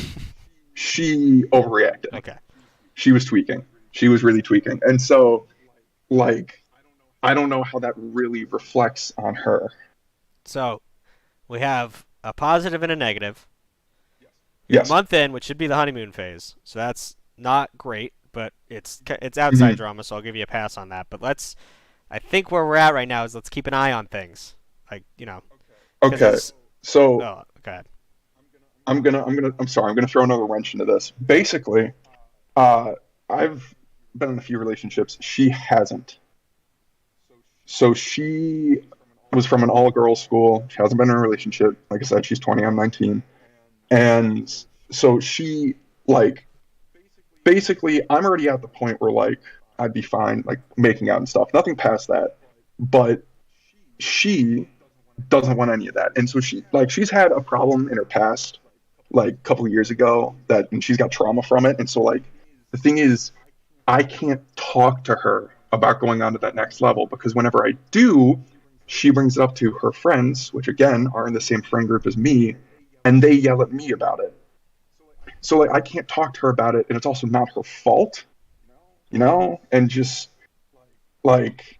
H: she overreacted.
B: Okay.
H: She was tweaking. She was really tweaking, and so, like, I don't know how that really reflects on her.
B: So, we have a positive and a negative. You're
H: Yes.
B: a month in, which should be the honeymoon phase, so that's not great, but it's outside drama, so I'll give you a pass on that. But I think where we're at right now is let's keep an eye on things, like
H: Okay. So
B: Oh, go ahead.
H: I'm sorry. I'm gonna throw another wrench into this. Basically, I've been in a few relationships. She hasn't. So she was from an all-girls school. She hasn't been in a relationship. Like I said, she's 20. I'm 19. And so she, like, basically, I'm already at the point where, like, I'd be fine, like, making out and stuff. Nothing past that. But she doesn't want any of that. And so she's had a problem in her past, like, a couple of years ago, and she's got trauma from it. And so, like, the thing is, I can't talk to her about going on to that next level, because whenever I do, she brings it up to her friends, which, again, are in the same friend group as me, and they yell at me about it. So like I can't talk to her about it, and it's also not her fault, and just like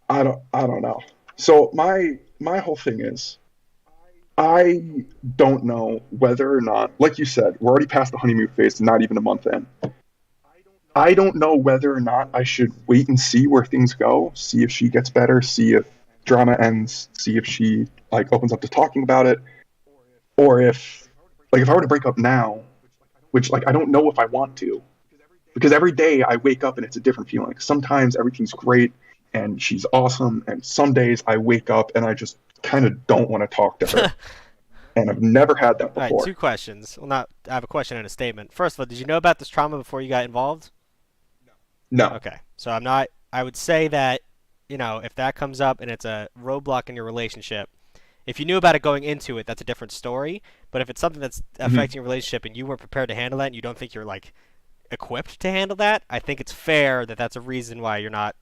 H: I don't know. So my whole thing is I don't know whether or not, like you said, we're already past the honeymoon phase, not even a month in. I don't know whether or not I should wait and see where things go, see if she gets better, see if drama ends, see if she like opens up to talking about it. Or if I were to break up now, which like I don't know if I want to, because every day I wake up and it's a different feeling. Sometimes everything's great and she's awesome, and some days I wake up and I just kind of don't want to talk to her. And I've never had that
B: All
H: before.
B: right, two questions. Well, I have a question and a statement. First of all, did you know about this trauma before you got involved?
H: No.
B: Okay, so I would say that if that comes up and it's a roadblock in your relationship, if you knew about it going into it, that's a different story. But if it's something that's affecting your relationship and you weren't prepared to handle that and you don't think you're like equipped to handle that, I think it's fair that that's a reason why you're not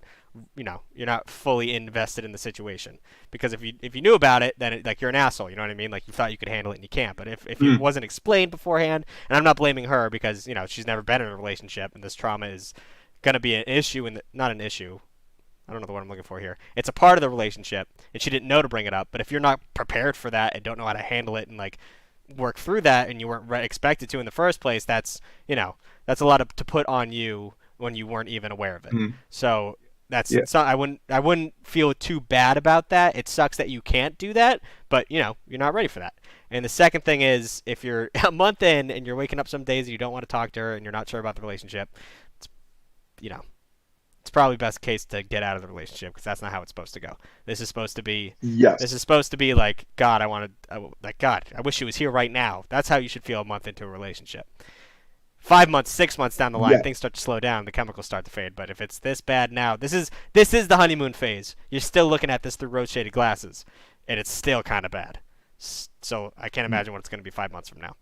B: fully invested in the situation. Because if you knew about it, then like you're an asshole, you know what I mean? Like you thought you could handle it and you can't. But if it wasn't explained beforehand, and I'm not blaming her because she's never been in a relationship and this trauma is going to be an issue not an issue. I don't know the word I'm looking for here. It's a part of the relationship, and she didn't know to bring it up. But if you're not prepared for that and don't know how to handle it and like work through that, and you weren't expected to in the first place, that's a lot to put on you when you weren't even aware of it. So I wouldn't feel too bad about that. It sucks that you can't do that, but you're not ready for that. And the second thing is, if you're a month in and you're waking up some days and you don't want to talk to her and you're not sure about the relationship, it's probably best case to get out of the relationship because that's not how it's supposed to go. This is supposed to be like, God, I wish she was here right now. That's how you should feel a month into a relationship. 5 months, 6 months down the line, things start to slow down. The chemicals start to fade. But if it's this bad now, this is the honeymoon phase. You're still looking at this through rose-shaded glasses, and it's still kind of bad. So I can't imagine what it's going to be 5 months from now.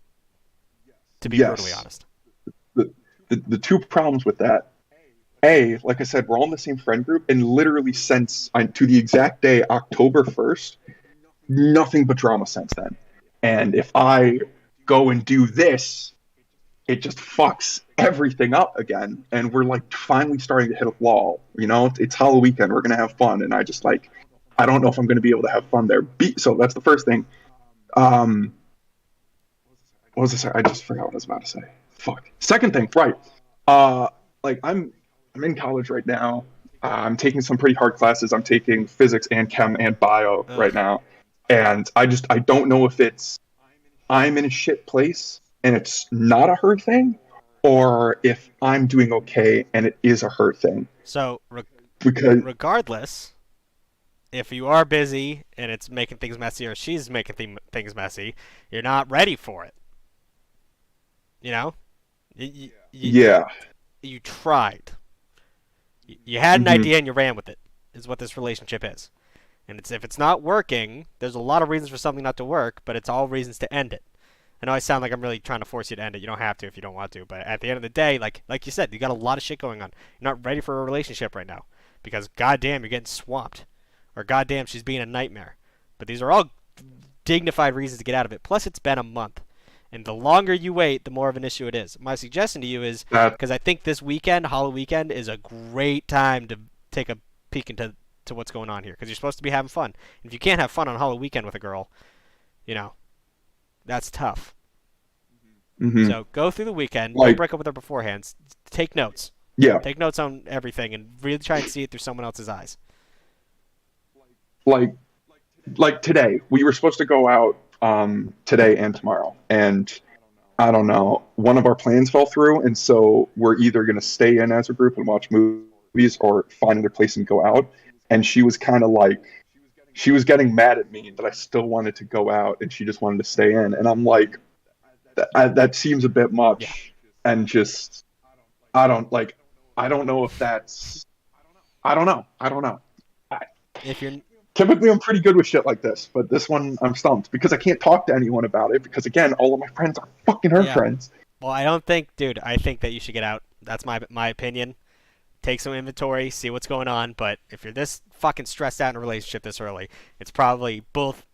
B: To be brutally honest.
H: The two problems with that. A, like I said, we're all in the same friend group, and literally since to the exact day, October 1st, nothing but drama since then. And if I go and do this, it just fucks everything up again. And we're like finally starting to hit a wall. It's Halloween weekend. We're going to have fun. And I don't know if I'm going to be able to have fun there. So that's the first thing. What was this? I just forgot what I was about to say. Fuck. Second thing, right. I'm in college right now. I'm taking some pretty hard classes. I'm taking physics and chem and bio right now. And I don't know if I'm in a shit place and it's not a her thing, or if I'm doing okay and it is a her thing.
B: So, regardless, if you are busy and it's making things messy or she's making things messy, you're not ready for it. You tried. You had an idea and you ran with it, is what this relationship is. And if it's not working, there's a lot of reasons for something not to work, but it's all reasons to end it. I know I sound like I'm really trying to force you to end it. You don't have to if you don't want to. But at the end of the day, like you said, you got a lot of shit going on. You're not ready for a relationship right now because goddamn, you're getting swamped. Or goddamn, she's being a nightmare. But these are all dignified reasons to get out of it. Plus, it's been a month. And the longer you wait, the more of an issue it is. My suggestion to you is, because I think this weekend, Halloween weekend, is a great time to take a peek into what's going on here. Because you're supposed to be having fun. And if you can't have fun on Halloween weekend with a girl, that's tough. So go through the weekend. Don't break up with her beforehand. Take notes.
H: Yeah.
B: Take notes on everything and really try and see it through someone else's eyes.
H: Like today, we were supposed to go out today and tomorrow, and I don't know, one of our plans fell through, and so we're either going to stay in as a group and watch movies or find another place and go out. And she was kind of like, she was getting mad at me that I still wanted to go out and she just wanted to stay in, and I'm like, that seems a bit much. And just I don't know if that's I don't know.
B: If you're
H: Typically, I'm pretty good with shit like this, but this one, I'm stumped because I can't talk to anyone about it because, again, all of my friends are fucking her friends.
B: Well, I think that you should get out. That's my opinion. Take some inventory, see what's going on, but if you're this fucking stressed out in a relationship this early, it's probably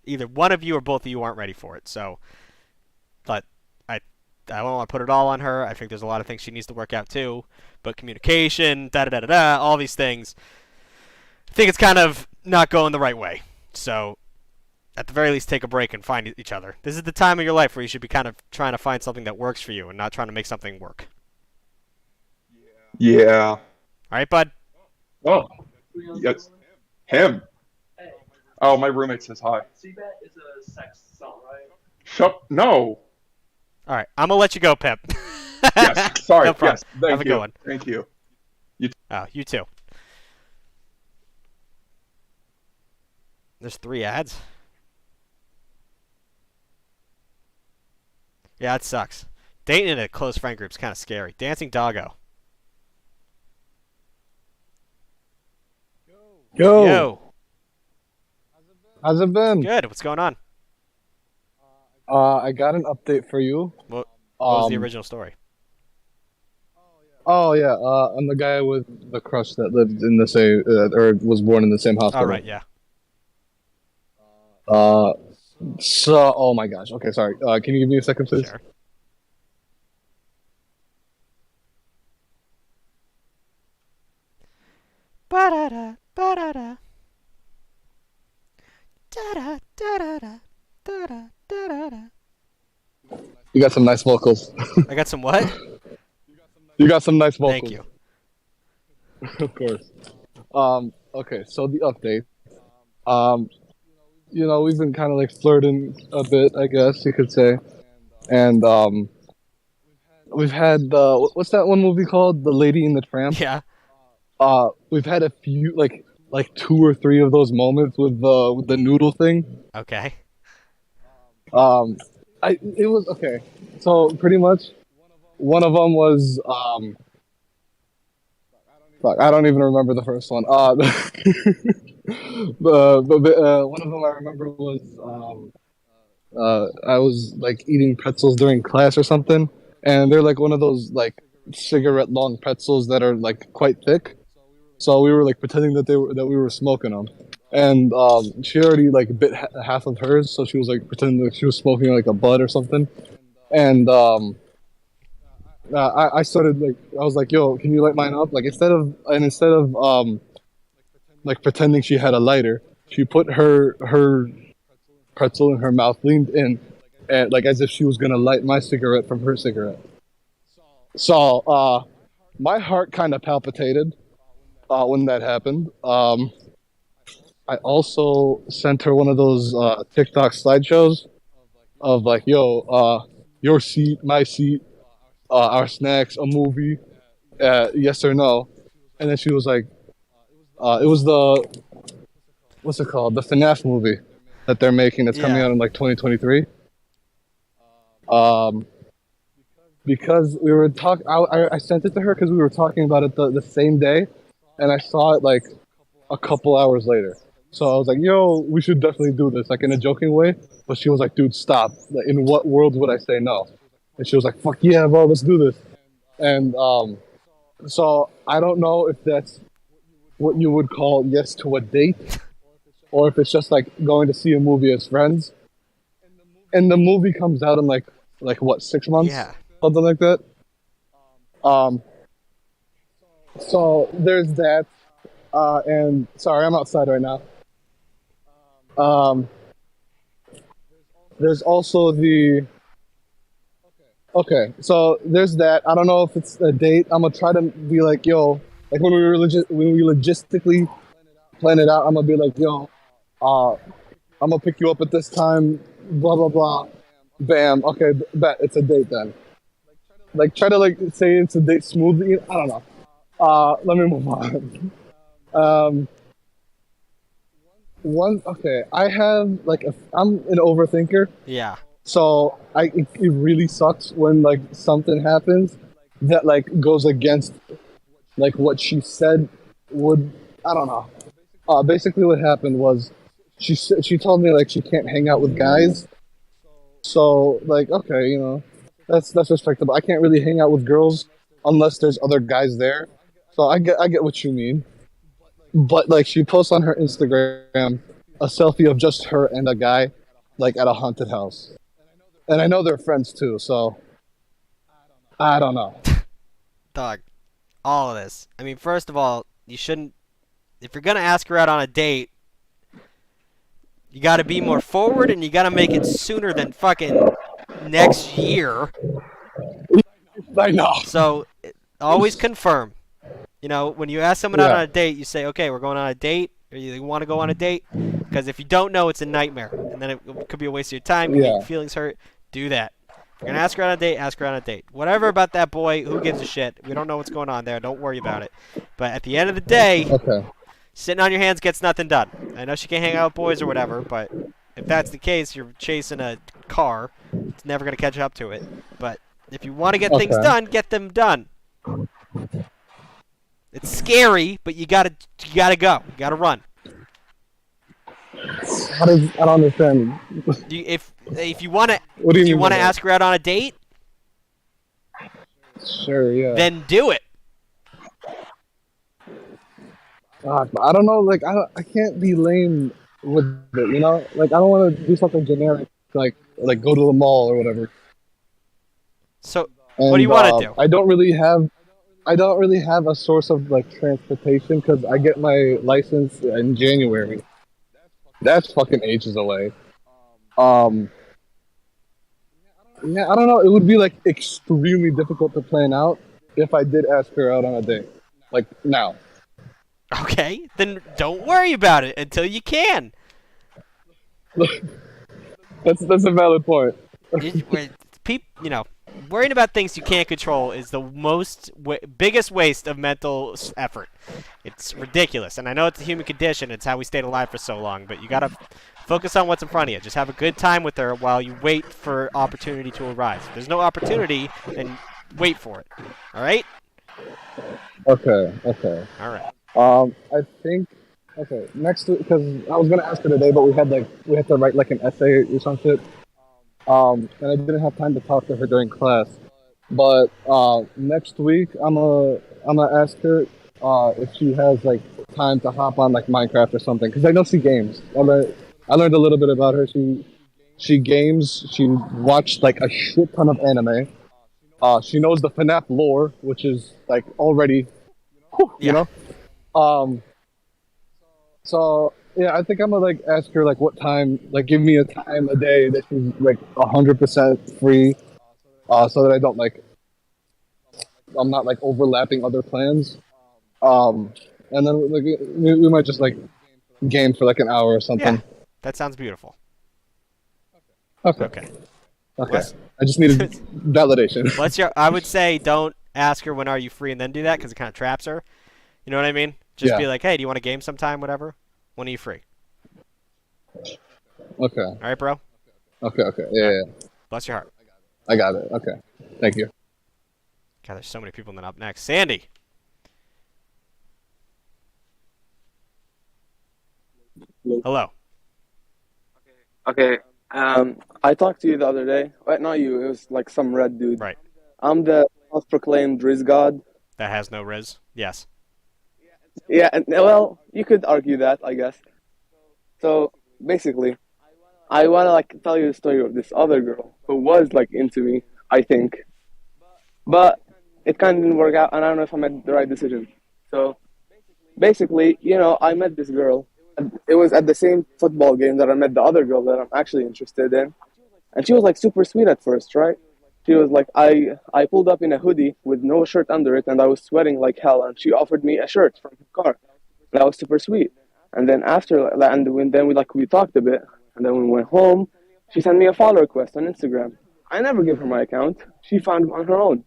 B: either one of you or both of you aren't ready for it. So, but I don't want to put it all on her. I think there's a lot of things she needs to work out too, but communication, all these things, I think it's kind of not going the right way. So, at the very least, take a break and find each other. This is the time of your life where you should be kind of trying to find something that works for you and not trying to make something work.
H: Yeah.
B: All right, bud?
H: Oh. Yes. Him. Oh, my roommate says hi.
I: Saibot is a sex song, right?
H: No.
B: All right, I'm going to let you go, Pip.
H: Yes. Sorry.
B: No problem.
H: Yes. Thank
B: Have a
H: you.
B: good one.
H: Thank you.
B: You too. There's 3 ads. Yeah, it sucks. Dating in a close friend group is kind of scary. Dancing Doggo.
J: Yo,
B: Yo.
J: how's it been?
B: Good. What's going on?
J: I got an update for you.
B: What was the
J: Um,
B: original story?
J: oh yeah, I'm the guy with the crush that lived in the same, or was born in the same
B: All
J: hospital.
B: right. Yeah.
J: Uh, so, oh my gosh. Okay, sorry. Can you give me a second, please?
B: Sure. Ba-da-da, ba-da-da. Da-da, da-da-da, da-da, da-da-da.
J: You got some nice vocals.
B: I got some what?
J: You got some nice vocals.
B: Thank you.
J: Of course. Okay, so the update. We've been kind of like flirting a bit, I guess you could say, and we've had what's that one movie called? The Lady and the Tramp.
B: Yeah.
J: We've had a few like 2 or 3 of those moments with the noodle thing.
B: Okay.
J: It was okay. So pretty much, one of them was fuck, I don't even remember the first one. One of them I remember was I was like eating pretzels during class or something, and they're like one of those like cigarette long pretzels that are like quite thick. So we were like pretending that we were smoking them, and she already like bit half of hers, so she was like pretending that she was smoking like a bud or something, and I started like I was like, "Yo, can you light mine up?" Like instead of like pretending she had a lighter, she put her pretzel in her mouth, leaned in, and like as if she was gonna light my cigarette from her cigarette. So my heart kind of palpitated when that happened. I also sent her one of those TikTok slideshows of like, "Yo, your seat, my seat, our snacks, a movie, yes or no," and then she was like, "It was the what's it called? The FNAF movie that they're making that's coming out in like 2023." Because we were I sent it to her because we were talking about it the same day, and I saw it like a couple hours later. So I was like, "Yo, we should definitely do this," like in a joking way. But she was like, "Dude, stop! Like, in what world would I say no?" And she was like, "Fuck yeah, bro, let's do this." And so I don't know if that's what you would call yes to a date, or if it's just like going to see a movie as friends. And the movie comes out in like what, 6 months?
B: Yeah.
J: Something like that. So there's that. And sorry, I'm outside right now. There's also the. Okay, so there's that. I don't know if it's a date. I'm gonna try to be like, "Yo," like when we logistically plan it out. I'm gonna be like, "Yo, I'm gonna pick you up at this time." Blah blah blah. Bam. Okay, bet it's a date then. Like try to like say it's a date smoothly. I don't know. Let me move on. Okay. I have like I'm an overthinker.
B: Yeah.
J: So it really sucks when like something happens that like goes against like what she said would. I don't know. Basically what happened was she told me like she can't hang out with guys. So like okay, that's respectable. I can't really hang out with girls unless there's other guys there. So I get what you mean. But like she posts on her Instagram a selfie of just her and a guy like at a haunted house. And I know they're friends too, so I don't know.
B: Dog. All of this. I mean, first of all, you shouldn't. If you're gonna ask her out on a date, you gotta be more forward and you gotta make it sooner than fucking next year.
J: I know.
B: So, always confirm. When you ask someone out on a date, you say, "Okay, we're going on a date," or you want to go on a date. Because if you don't know, it's a nightmare, and then it could be a waste of your time. You get your feelings hurt. Do that. If you're gonna ask her on a date, ask her on a date. Whatever about that boy, who gives a shit? We don't know what's going on there. Don't worry about it. But at the end of the day, sitting on your hands gets nothing done. I know she can't hang out with boys or whatever, but if that's the case, you're chasing a car. It's never gonna catch up to it. But if you want to get things done, get them done. It's scary, but you gotta go. You gotta run.
J: I don't understand.
B: If you wanna
J: What do you mean by that?
B: ask her out on a date,
J: Sure, yeah.
B: then do it.
J: I don't know. Like I can't be lame with it. You know, like I don't want to do something generic, like go to the mall or whatever.
B: So
J: And,
B: what do you want to do?
J: I don't really have a source of like transportation because I get my license in January. That's fucking ages away. Yeah, I don't know. It would be like extremely difficult to plan out if I did ask her out on a date, like now.
B: Okay, then don't worry about it until you can.
J: That's a valid point.
B: Worrying about things you can't control is the biggest waste of mental effort. It's ridiculous, and I know it's a human condition. It's how we stayed alive for so long, but you gotta focus on what's in front of you. Just have a good time with her while you wait for opportunity to arise. If there's no opportunity, then wait for it. All right?
J: Okay.
B: All right.
J: I think next week, because I was gonna ask her today, but we had to write like an essay or some shit. And I didn't have time to talk to her during class. But next week, I'm gonna ask her if she has like time to hop on like Minecraft or something, because I know she games. I learned a little bit about her. She games. She watched like a shit ton of anime. She knows the FNAF lore, which is like already, you know. So yeah, I think I'm gonna like ask her like what time, like give me a time a day that she's like 100% free, so that I don't I'm not like overlapping other plans. And then like, we might just like game for like an hour or something.
B: Yeah, that sounds beautiful.
J: Okay. I just needed validation.
B: I would say don't ask her when are you free and then do that because it kind of traps her. You know what I mean? Just be like, hey, do you want to game sometime? Whatever. When are you free?
J: Okay.
B: All right, bro.
J: Okay. Yeah.
B: Bless your heart.
J: I got it. Okay. Thank you.
B: God, there's so many people in up next. Sandy. Hello.
K: Okay. I talked to you the other day. Wait, not you. It was like some red dude.
B: Right.
K: I'm the self-proclaimed Riz God.
B: That has no Riz. Yes.
K: Yeah. Well, you could argue that, I guess. So basically, I wanna like tell you the story of this other girl who was like into me, I think, but it kind of didn't work out, and I don't know if I made the right decision. So basically, I met this girl. It was at the same football game that I met the other girl that I'm actually interested in, and she was like super sweet at first, right? She was like, I pulled up in a hoodie with no shirt under it, and I was sweating like hell, and she offered me a shirt from her car. That was super sweet. And then we talked a bit, and then we went home. She sent me a follow request on Instagram. I never gave her my account. She found it on her own.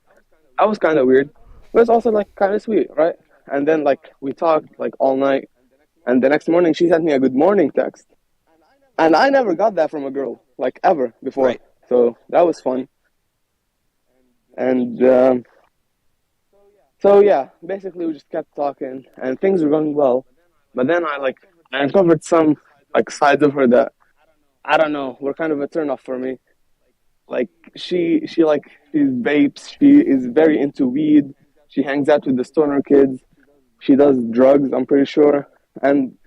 K: That was kind of weird, but it's also like kind of sweet, right? And then like we talked like all night, and the next morning she sent me a good morning text, and I never got that from a girl like ever before.
B: Right.
K: So that was fun. And so yeah, basically we just kept talking, and things were going well. But then I uncovered some like sides of her that I don't know were kind of a turn off for me. Like she's vapes. She is very into weed. She hangs out with the stoner kids. She does drugs, I'm pretty sure. And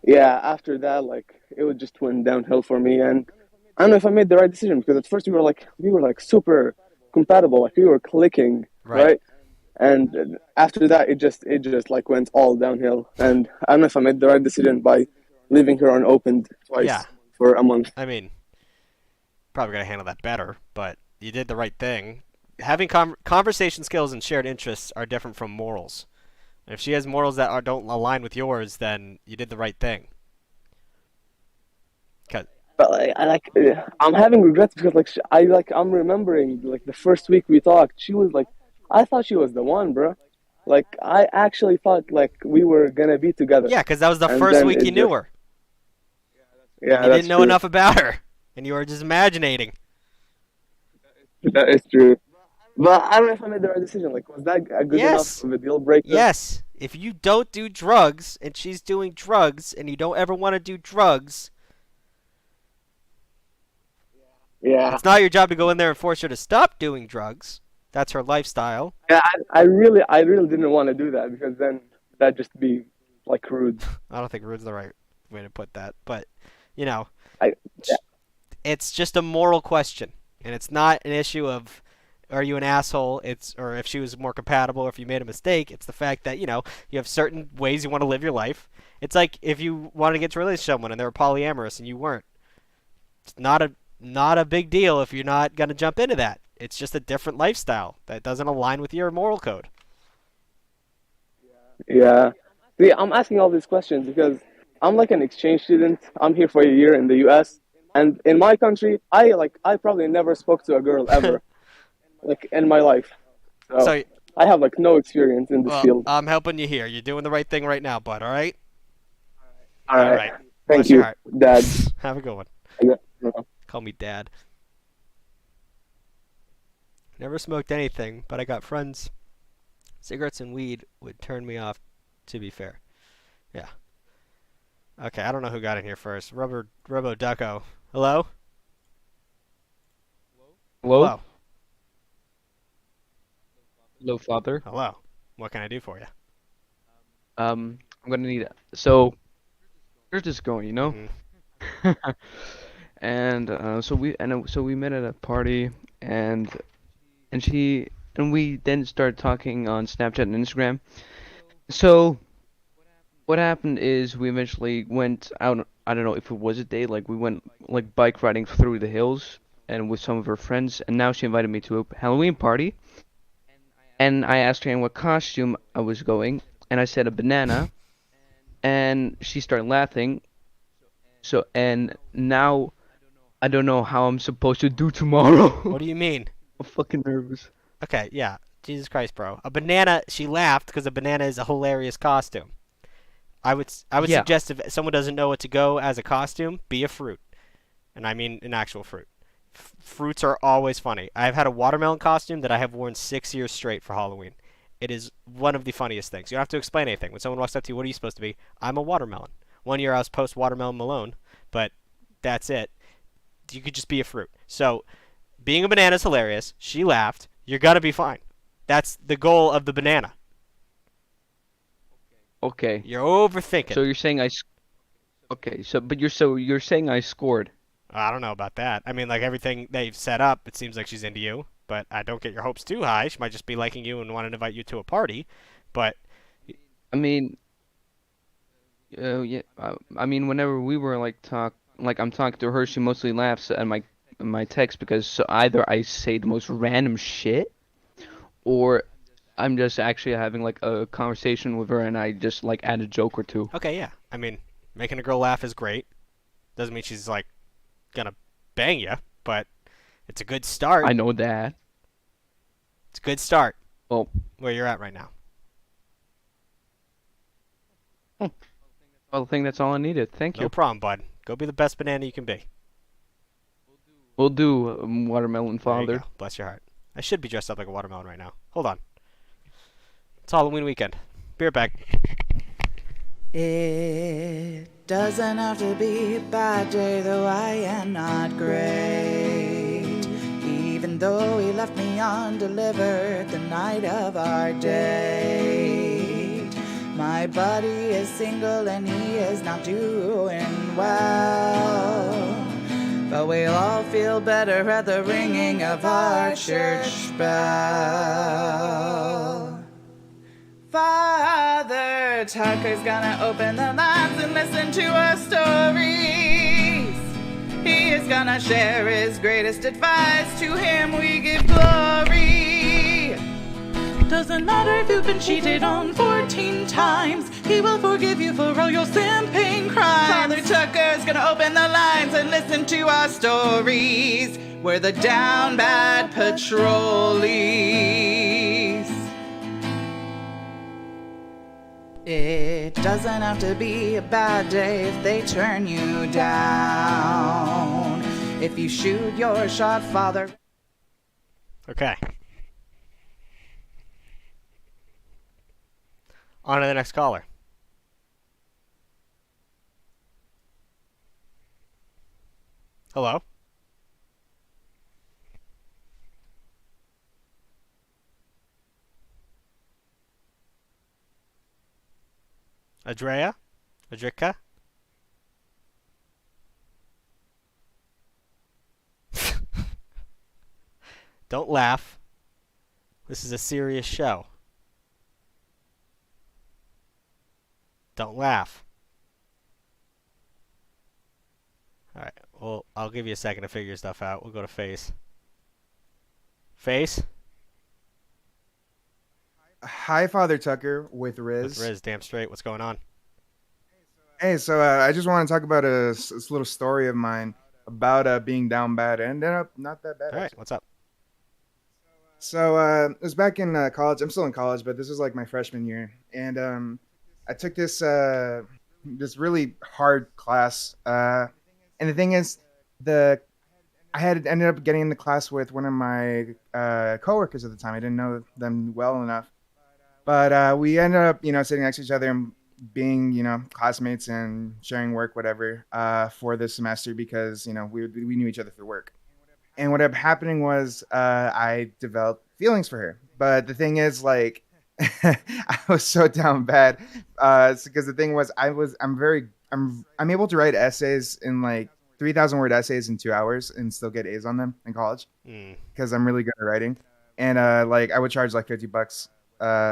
K: yeah, after that, like it just went downhill for me. And I don't know if I made the right decision, because at first we were like super compatible, like we were clicking, right? And after that, it just like went all downhill. And I don't know if I made the right decision by leaving her unopened twice for a month.
B: I mean, probably gotta handle that better, but you did the right thing. Having conversation skills and shared interests are different from morals. And if she has morals that don't align with yours, then you did the right thing.
K: But I'm having regrets because I'm remembering like the first week we talked. She was like, I thought she was the one, bro. Like I actually thought like we were gonna be together.
B: Yeah, because that was the first week you knew her.
K: Yeah,
B: you didn't know enough about her, and you were just imagining.
K: That is true. But I don't know if I made the right decision. Like, was that a good enough of a deal breaker?
B: Yes. If you don't do drugs and she's doing drugs and you don't ever want to do drugs,
K: Yeah.
B: it's not your job to go in there and force her to stop doing drugs. That's her lifestyle.
K: Yeah, I really didn't want to do that because then that'd just be like rude.
B: I don't think rude's the right way to put that, but you know,
K: Yeah.
B: it's just a moral question, and it's not an issue of are you an asshole? Or if she was more compatible, or if you made a mistake. It's the fact that you have certain ways you want to live your life. It's like if you wanted to get to a relationship with someone and they were polyamorous and you weren't. It's not a big deal if you're not gonna jump into that. It's just a different lifestyle that doesn't align with your moral code.
K: Yeah. See, I'm asking all these questions because I'm like an exchange student. I'm here for a year in the U.S. and in my country, I probably never spoke to a girl ever, like in my life. So I have like no experience in this field.
B: I'm helping you here. You're doing the right thing right now, bud. All right.
K: All right.
B: Bless
K: Thank
B: your
K: you,
B: heart.
K: Dad.
B: Have a good one.
K: Yeah.
B: Call me Dad. Never smoked anything, but I got friends. Cigarettes and weed would turn me off, to be fair. Yeah. Okay, I don't know who got in here first. Robo Deco. Hello?
L: Hello? Hello, Father.
B: Hello. What can I do for you?
L: I'm gonna need it. So, where's this going, you know?
B: Mhm.
L: And so we met at a party, and we then started talking on Snapchat and Instagram. So what happened is we eventually went out. I don't know if it was a date. Like we went like bike riding through the hills and with some of her friends. And now she invited me to a Halloween party. And I asked her in what costume I was going, and I said a banana. And she started laughing. So and now I don't know how I'm supposed to do tomorrow.
B: What do you mean?
L: I'm fucking nervous.
B: Okay, yeah. Jesus Christ, bro. A banana, she laughed because a banana is a hilarious costume. I would
L: Yeah.
B: suggest if someone doesn't know what to go as a costume, be a fruit. And I mean an actual fruit. Fruits are always funny. I've had a watermelon costume that I have worn 6 years straight for Halloween. It is one of the funniest things. You don't have to explain anything. When someone walks up to you, what are you supposed to be? I'm a watermelon. One year I was post-watermelon Malone, but that's it. You could just be a fruit. So, being a banana is hilarious. She laughed. You're gonna be fine. That's the goal of the banana.
L: Okay.
B: You're overthinking.
L: So you're saying Okay, but you're saying I scored.
B: I don't know about that. I mean, like everything they've set up, it seems like she's into you. But I don't get your hopes too high. She might just be liking you and want to invite you to a party. But
L: I mean, yeah. I mean, whenever we were I'm talking to her, she mostly laughs at my text because either I say the most random shit, or I'm just actually having like a conversation with her and I just like add a joke or two.
B: okay, yeah. I mean, making a girl laugh is great. Doesn't mean she's like gonna bang you, but it's a good start.
L: I know that.
B: It's a good start.
L: Well,
B: where you're at right now.
L: Well, I think that's all I needed. Thank you.
B: No problem, bud. Go be the best banana you can be.
L: We'll do, watermelon
B: There you
L: father.
B: go. Bless your heart. I should be dressed up like a watermelon right now. Hold on. It's Halloween weekend. Be right back.
A: It doesn't have to be a bad day, though I am not great. Even though he left me undelivered the night of our date. My buddy is single and he is not doing well. But we'll all feel better at the ringing of our church bell. Father Tucker's gonna open the lines and listen to our stories. He is gonna share his greatest advice. To him we give glory. Doesn't matter if you've been cheated on 14 times. He will forgive you for all your simping crimes. Father Tucker's gonna open the lines and listen to our stories. We're the down bad patrollees. It doesn't have to be a bad day if they turn you down. If you shoot your shot, Father.
B: Okay. On to the next caller. Hello? Adrea? Adrika? Don't laugh. This is a serious show. Don't laugh. Alright, well, I'll give you a second to figure stuff out. We'll go to Face. Face?
M: Hi, Father Tucker with
B: With
M: Riz.
B: Riz, damn straight. What's going on?
M: Hey, so I just want to talk about this little story of mine about being down bad. It ended up not that bad.
B: Alright,
M: Actually.
B: what's up?
M: So it was back in college. I'm still in college, but this was like my freshman year, and I took this really hard class. And the thing is, the I had ended up getting into class with one of my coworkers at the time. I didn't know them well enough, but we ended up, sitting next to each other and being, classmates and sharing work, whatever, for this semester because, we knew each other through work. And what ended up happening was I developed feelings for her. But the thing is, like, I was so down bad because the thing was, I'm able to write essays in like 3,000 word essays in 2 hours and still get A's on them in college
B: Mm,
M: because I'm really good at writing. And like I would charge like $50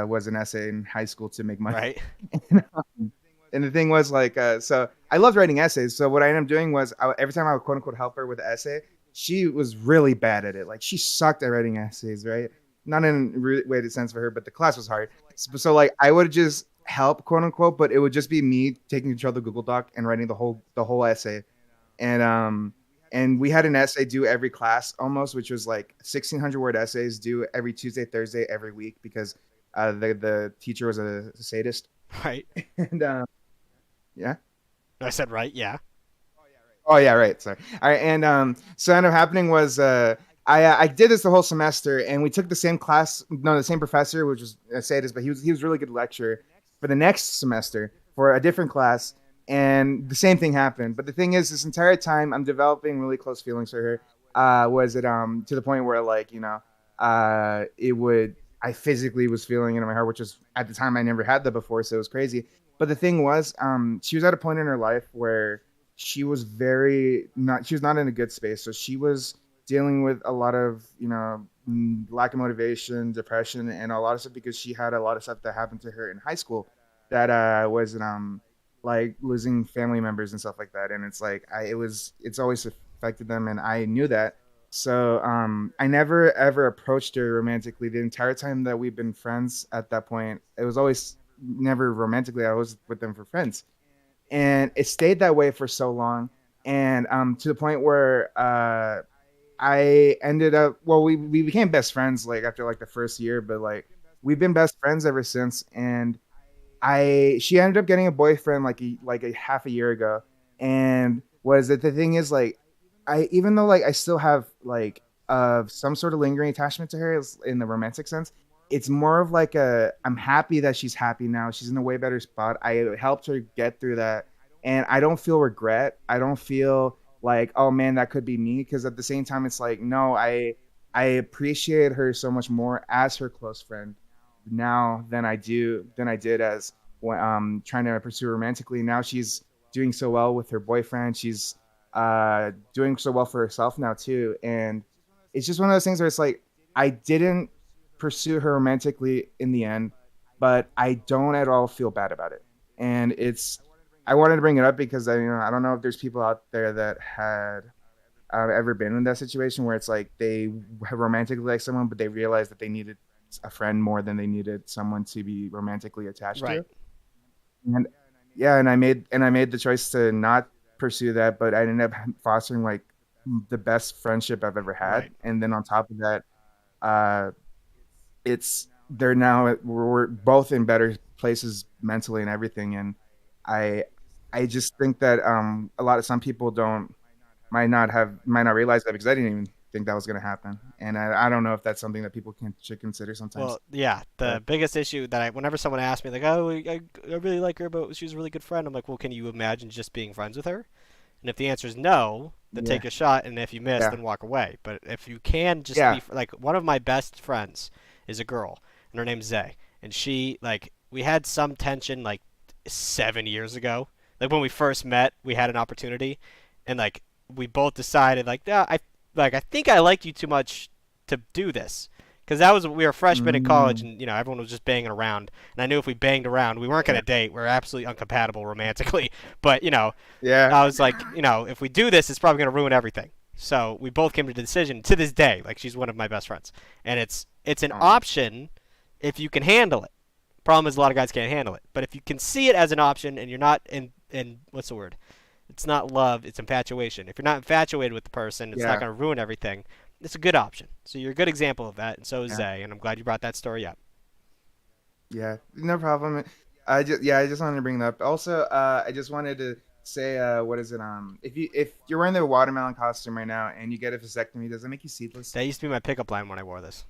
M: was an essay in high school to make money.
B: right?
M: And the thing was like, so I loved writing essays. So what I ended up doing was every time I would quote unquote help her with an essay, she was really bad at it. Like she sucked at writing essays, right? Not in a really weighted sense for her, but the class was hard. So like I would just help quote unquote, but it would just be me taking control of the Google Doc and writing the whole essay. And we had an essay due every class almost, which was like 1,600 word essays due every Tuesday, Thursday, every week because the teacher was a sadist.
B: Right.
M: And yeah.
B: I said right, yeah.
M: Oh yeah, right. Sorry. All right, and so what ended up happening was I did this the whole semester, and we took the same class, no, the same professor, which was a sadist, but he was a really good lecturer for the next semester for a different class, and the same thing happened. But the thing is, this entire time I'm developing really close feelings for her. Was it to the point where like it would I physically was feeling it in my heart, which was at the time I never had that before, so it was crazy. But the thing was, she was at a point in her life where she was not in a good space, so she was dealing with a lot of lack of motivation, depression, and a lot of stuff because she had a lot of stuff that happened to her in high school that was like losing family members and stuff like that. And it's like it's always affected them, and I knew that. So I never ever approached her romantically the entire time that we've been friends. At that point, it was always never romantically. I was with them for friends, and it stayed that way for so long, and to the point where I ended up, well, we became best friends like after like the first year, but like we've been best friends ever since. And she ended up getting a boyfriend like a half a year ago. And was it the thing is like I even though like I still have like some sort of lingering attachment to her in the romantic sense, it's more of like I'm happy that she's happy now. She's in a way better spot. I helped her get through that, and I don't feel regret. I don't feel like, oh man, that could be me, because at the same time it's like, no, I appreciate her so much more as her close friend now than I did as trying to pursue her romantically. Now she's doing so well with her boyfriend. She's doing so well for herself now too, and it's just one of those things where it's like I didn't pursue her romantically in the end, but I don't at all feel bad about it. And I wanted to bring it up because I don't know if there's people out there that had ever been in that situation where it's like they romantically like someone, but they realized that they needed a friend more than they needed someone to be romantically attached
B: Right.
M: to. And yeah, and I made the choice to not pursue that, but I ended up fostering like the best friendship I've ever had.
B: Right.
M: And then on top of that, uh, we're both in better places mentally and everything. And I I just think that some people don't might not realize that because I didn't even think that was going to happen. And I don't know if that's something that people should consider sometimes.
B: Well, yeah, the biggest issue that whenever someone asks me, like, oh, I really like her, but she's a really good friend, I'm like, well, can you imagine just being friends with her? And if the answer is no, then take a shot, and if you miss, then walk away. But if you can just be, like, one of my best friends is a girl, and her name's Zay. And she, like, we had some tension, like, 7 years ago. Like, when we first met, we had an opportunity, and, like, we both decided, like, I think I like you too much to do this. Because we were freshmen in college, and, you know, everyone was just banging around. And I knew if we banged around, we weren't going to date. We were absolutely incompatible romantically. But, you know, I was like, you know, if we do this, it's probably going to ruin everything. So we both came to the decision to this day. Like, she's one of my best friends. And it's an option if you can handle it. Problem is a lot of guys can't handle it. But if you can see it as an option and you're not in what's the word? It's not love, it's infatuation. If you're not infatuated with the person, it's not going to ruin everything. It's a good option. So you're a good example of that, and so is Zay, and I'm glad you brought that story up.
M: Yeah, no problem. I just wanted to bring that up. Also, I just wanted to say, what is it? If you're wearing the watermelon costume right now and you get a vasectomy, does it make you seedless?
B: That used to be my pickup line when I wore this.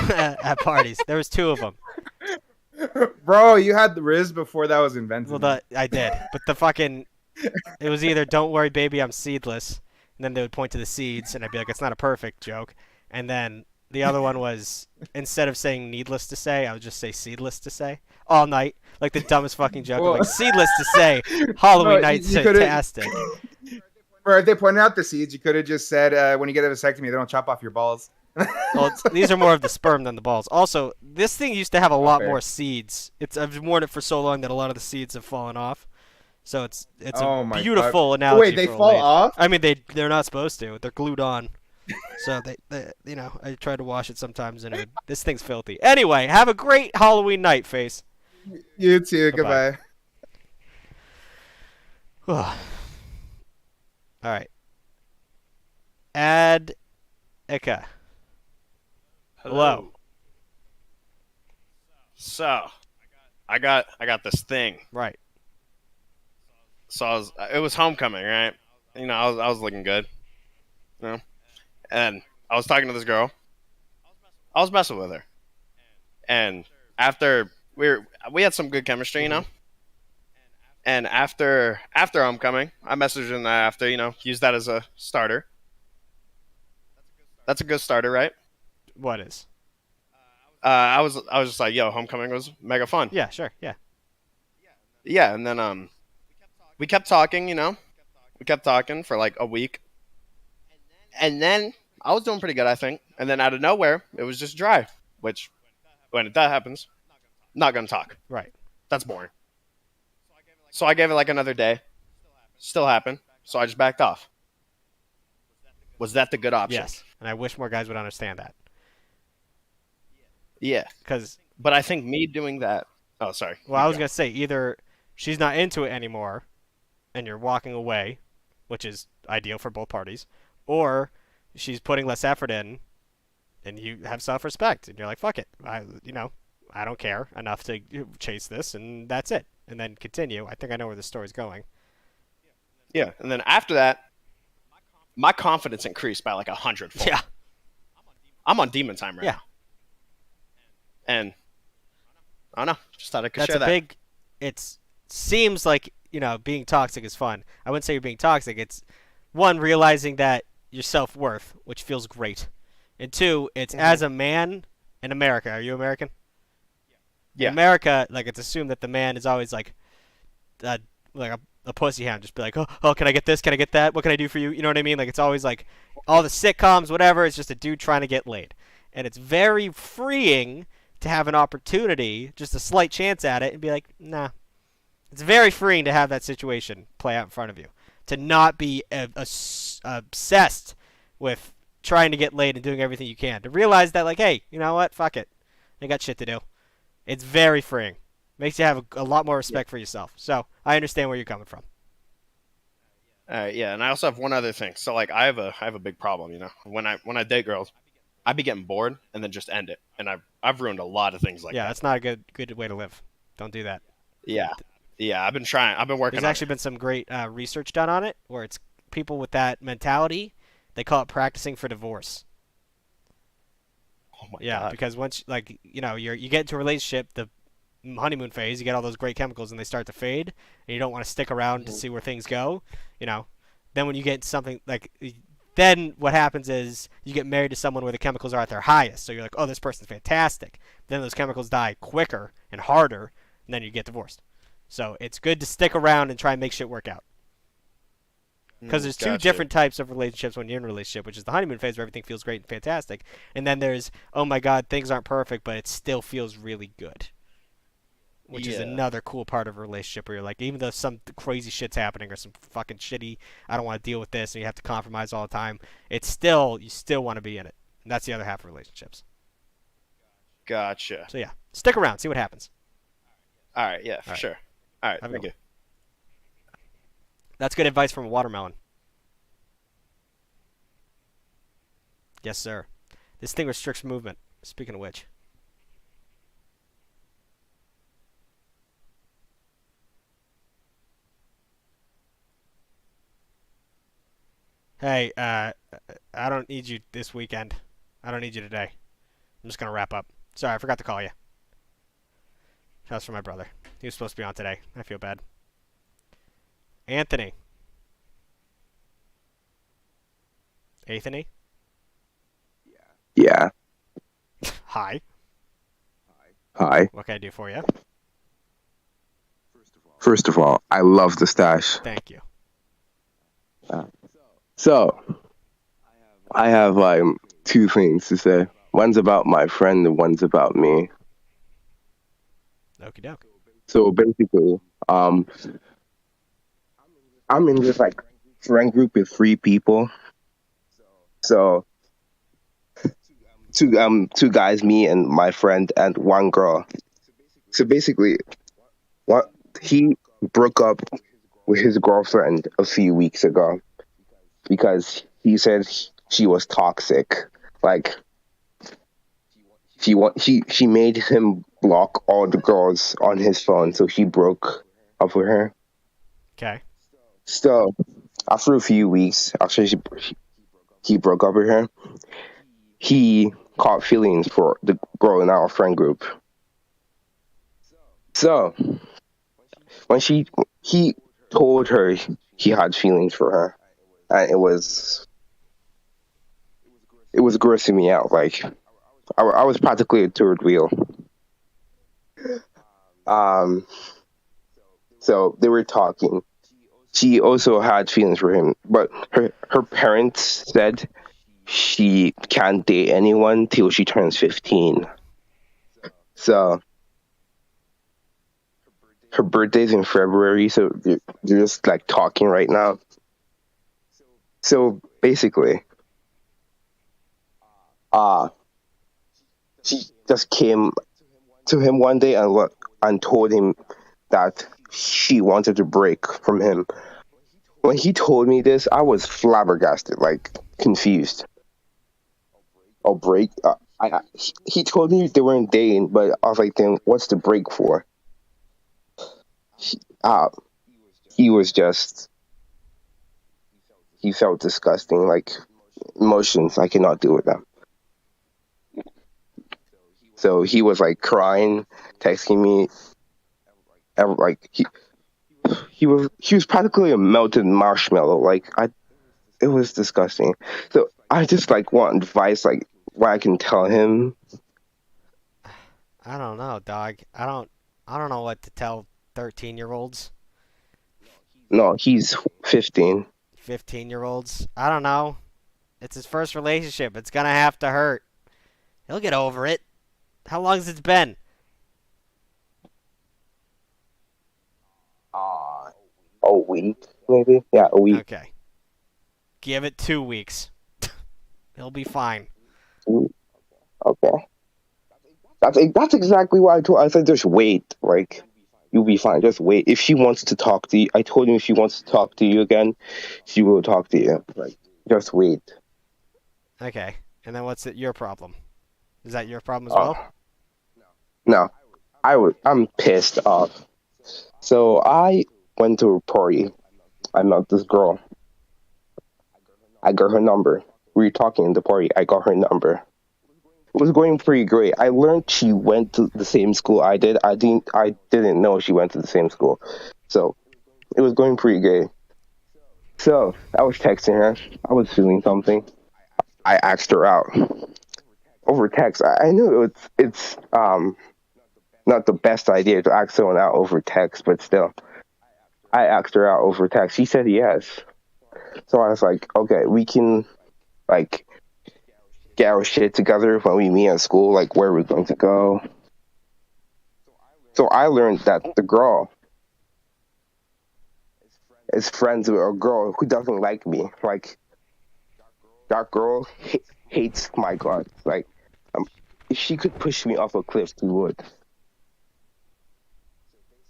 B: At parties. There was 2 of them.
M: Bro, you had the Riz before that was invented.
B: Well, I did. But it was either don't worry, baby, I'm seedless. And then they would point to the seeds, and I'd be like, it's not a perfect joke. And then the other one was, instead of saying needless to say, I would just say seedless to say all night. Like the dumbest fucking joke. Like, seedless to say, Halloween night's fantastic.
M: Or if they pointed out the seeds, you could have just said, when you get a vasectomy, they don't chop off your balls.
B: Well, these are more of the sperm than the balls. Also, this thing used to have a lot more seeds. I've worn it for so long that a lot of the seeds have fallen off. So it's a beautiful analogy.
M: Wait, they fall off?
B: I mean, they're not supposed to. They're glued on. So they you know, I try to wash it sometimes, and this thing's filthy. Anyway, have a great Halloween night, Face.
M: You too. Goodbye.
B: All right. Add Ika. Hello.
N: So, I got this thing.
B: Right.
N: So it was homecoming, right? You know, I was looking good, you know, and I was talking to this girl. I was messing with her, and after we had some good chemistry, you know. And after homecoming, I messaged her after, you know, use that as a starter. That's a good starter, right?
B: What is?
N: I was just like, yo, homecoming was mega fun.
B: Yeah, sure, yeah.
N: Yeah, and then we kept talking, you know. We kept talking for like a week. And then I was doing pretty good, I think. And then out of nowhere, it was just dry. Which, when that happens, not gonna talk.
B: Right.
N: That's boring. So I gave it like another day. Still happened. So I just backed off. Was that the good option?
B: Yes. And I wish more guys would understand that.
N: Yeah. But I think me doing that... Oh, sorry.
B: Well, I was going to say, either she's not into it anymore, and you're walking away, which is ideal for both parties, or she's putting less effort in, and you have self-respect, and you're like, fuck it. I don't care enough to chase this, and that's it. And then continue. I think I know where the story's going.
N: Yeah, and then after that, my confidence increased by like 100-fold.
B: Yeah.
N: I'm on demon time right now. And I don't know. Just thought I could share that.
B: It seems like, you know, being toxic is fun. I wouldn't say you're being toxic. It's, one, realizing that your self-worth, which feels great. And 2, it's as a man in America. Are you American?
N: Yeah.
B: In America, like, it's assumed that the man is always like a pussy hound. Just be like, oh, can I get this? Can I get that? What can I do for you? You know what I mean? Like, it's always like all the sitcoms, whatever. It's just a dude trying to get laid. And it's very freeing to have an opportunity, just a slight chance at it, and be like, nah. It's very freeing to have that situation play out in front of you. To not be obsessed with trying to get laid and doing everything you can. To realize that, like, hey, you know what? Fuck it. I got shit to do. It's very freeing. Makes you have a lot more respect for yourself. So I understand where you're coming from.
N: Yeah, and I also have one other thing. So like I have a big problem, you know. When I date girls, I be getting bored and then just end it. And I've ruined a lot of things like that.
B: Yeah, that's not a good way to live. Don't do that.
N: Yeah. Yeah, I've been trying. I've been working.
B: There's actually been some great research done on it, where it's people with that mentality, They call it practicing for divorce.
D: Oh my
B: Yeah,
D: god.
B: because once you get into a relationship, the honeymoon phase, you get all those great chemicals and they start to fade, and you don't want to stick around to see where things go. Then when you get something like, then what happens is you get married to someone where the chemicals are at their highest. So you're like, oh, this person's fantastic. Then those chemicals die quicker and harder, and then you get divorced. So it's good to stick around and try and make shit work out. Because there's two
D: Gotcha.
B: different types of relationships when you're in a relationship, which is the honeymoon phase where everything feels great and fantastic. And then there's, oh my god, things aren't perfect, but it still feels really good. Which is another cool part of a relationship where you're like, even though some crazy shit's happening or some fucking shitty, I don't want to deal with this, and you have to compromise all the time, you still want to be in it. And that's the other half of relationships.
N: Gotcha.
B: So yeah, stick around, see what happens.
N: All right, yeah, for
B: All right.
N: sure. All right,
B: Have a
N: thank
B: good
N: you.
B: That's good advice from a watermelon. Yes, sir. This thing restricts movement. Speaking of which. Hey, I don't need you this weekend. I don't need you today. I'm just gonna wrap up. Sorry, I forgot to call you. Shouts for my brother. He was supposed to be on today. I feel bad. Anthony. Anthony?
O: Yeah.
B: Hi.
O: Hi.
B: What can I do for you?
O: First of all, I love the stash.
B: Thank you.
O: So, I have like two things to say. One's about my friend, and one's about me.
B: Okie doke.
O: So basically, I'm in this like friend group with 3 people. So, two guys, me and my friend, and one girl. So basically, he broke up with his girlfriend a few weeks ago because he said she was toxic. Like she made him block all the girls on his phone, so he broke up with her.
B: Okay.
O: So after a few weeks, after he broke up with her, he caught feelings for the girl in our friend group. So when he told her he had feelings for her, and it was grossing me out. Like I was practically a third wheel. So they were talking. She also had feelings for him, but her parents said she can't date anyone till she turns 15. So her birthday's in February, so they're just like talking right now. So basically, she just came to him one day and told him that she wanted to break from him. When he told me this, I was flabbergasted, like confused. Oh, break? He told me they weren't dating, but I was like, then what's the break for? He was just, he felt disgusting, like emotions. I cannot deal with them. So he was like crying, texting me, and like he was practically a melted marshmallow. Like it was disgusting. So I just like want advice, like what I can tell him.
B: I don't know, dog. I don't know what to tell 13-year-olds.
O: No, he's 15.
B: 15-year-olds. I don't know. It's his first relationship. It's gonna have to hurt. He'll get over it. How long has it been?
O: A week, maybe? Yeah, a week.
B: Okay. Give it 2 weeks. He'll be fine.
O: Okay. That's exactly what I told. I said, just wait. Like, you'll be fine. Just wait. If she wants to talk to you, I told him if she wants to talk to you again, she will talk to you. Like, just wait.
B: Okay. And then what's your problem? Is that your problem as well?
O: No, I'm pissed off. So I went to a party. I met this girl. I got her number. we were talking in the party. I got her number. It was going pretty great. I learned she went to the same school I did. I didn't know she went to the same school. So it was going pretty good. So I was texting her. I was feeling something. I asked her out over text. I knew it's not the best idea to ask someone out over text, but still, I asked her out over text. She said yes. So I was like, okay, we can like get our shit together when we meet at school, like where we're going to go. So I learned that the girl is friends with a girl who doesn't like me. Like that girl hates my guts. Like if she could push me off a cliff, she would.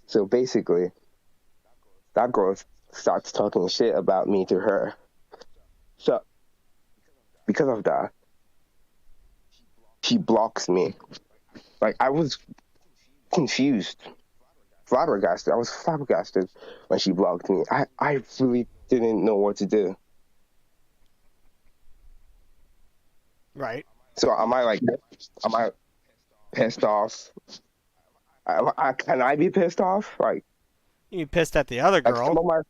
O: So basically, that girl starts talking shit about me to her. So because of that, she blocks me. Like I was confused, flabbergasted. I was flabbergasted when she blocked me. I really didn't know what to do.
B: Right.
O: So am I pissed off? Can I be pissed off? Like
B: You pissed at the other girl.
O: some of my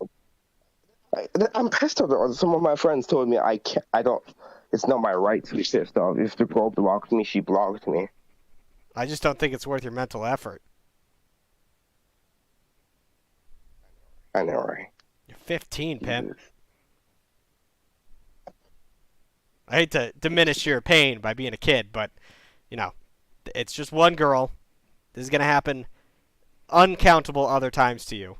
O: I'm pissed off. Some of my friends told me I can't. I don't. It's not my right to be pissed off. If the girl blocked me, she blocked me.
B: I just don't think it's worth your mental effort.
O: I know, right?
B: You're 15, pimp. I hate to diminish your pain by being a kid, but, you know, it's just one girl. This is going to happen uncountable other times to you,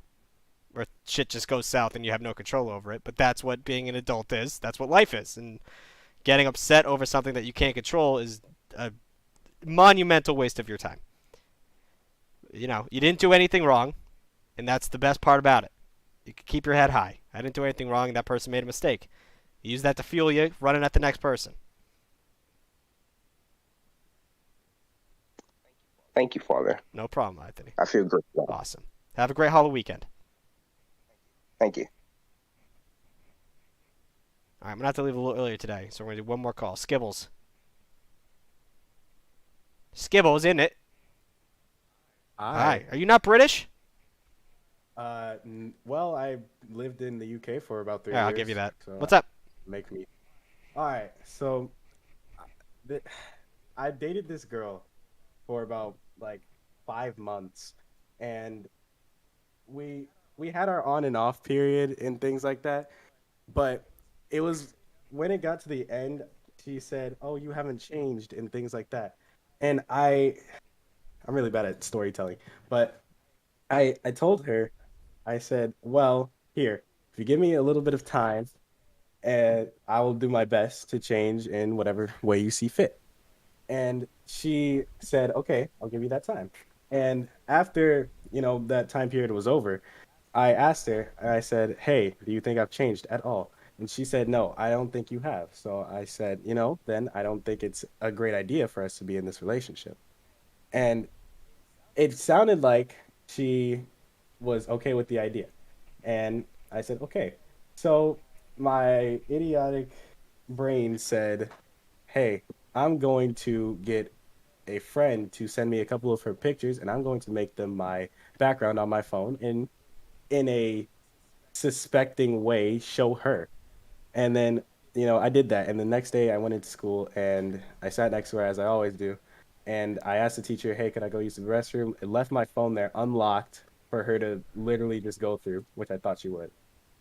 B: where shit just goes south and you have no control over it. But that's what being an adult is. That's what life is. And getting upset over something that you can't control is a monumental waste of your time. You know, you didn't do anything wrong, and that's the best part about it. You can keep your head high. I didn't do anything wrong, and that person made a mistake. Use that to fuel you, running at the next person.
O: Thank you, Father.
B: No problem, Anthony.
O: I feel great.
B: Awesome. Have a great Halloween weekend.
O: Thank you.
B: All right, I'm going to have to leave a little earlier today, so we're going to do one more call. Skibbles. Skibbles, isn't it? Hi. Are you not British?
P: Well, I lived in the UK for about 3
B: Yeah,
P: years.
B: I'll give you that.
P: So
B: What's up?
P: Make me. All right. So, I dated this girl for about like 5 months, and we had our on and off period and things like that. But it was when it got to the end, she said, "Oh, you haven't changed," and things like that. And I'm really bad at storytelling, but I told her, I said, "Well, here, if you give me a little bit of time, and I will do my best to change in whatever way you see fit." And she said, "Okay, I'll give you that time." And after, that time period was over, I asked her, and I said, "Hey, do you think I've changed at all?" And she said, "No, I don't think you have." So I said, then I don't think it's a great idea for us to be in this relationship. And it sounded like she was okay with the idea. And I said, "Okay." So my idiotic brain said, "Hey, I'm going to get a friend to send me a couple of her pictures, and I'm going to make them my background on my phone, and in a suspecting way show her." And then, I did that. And the next day I went into school and I sat next to her as I always do. And I asked the teacher, "Hey, can I go use the restroom?" It left my phone there unlocked for her to literally just go through, which I thought she would.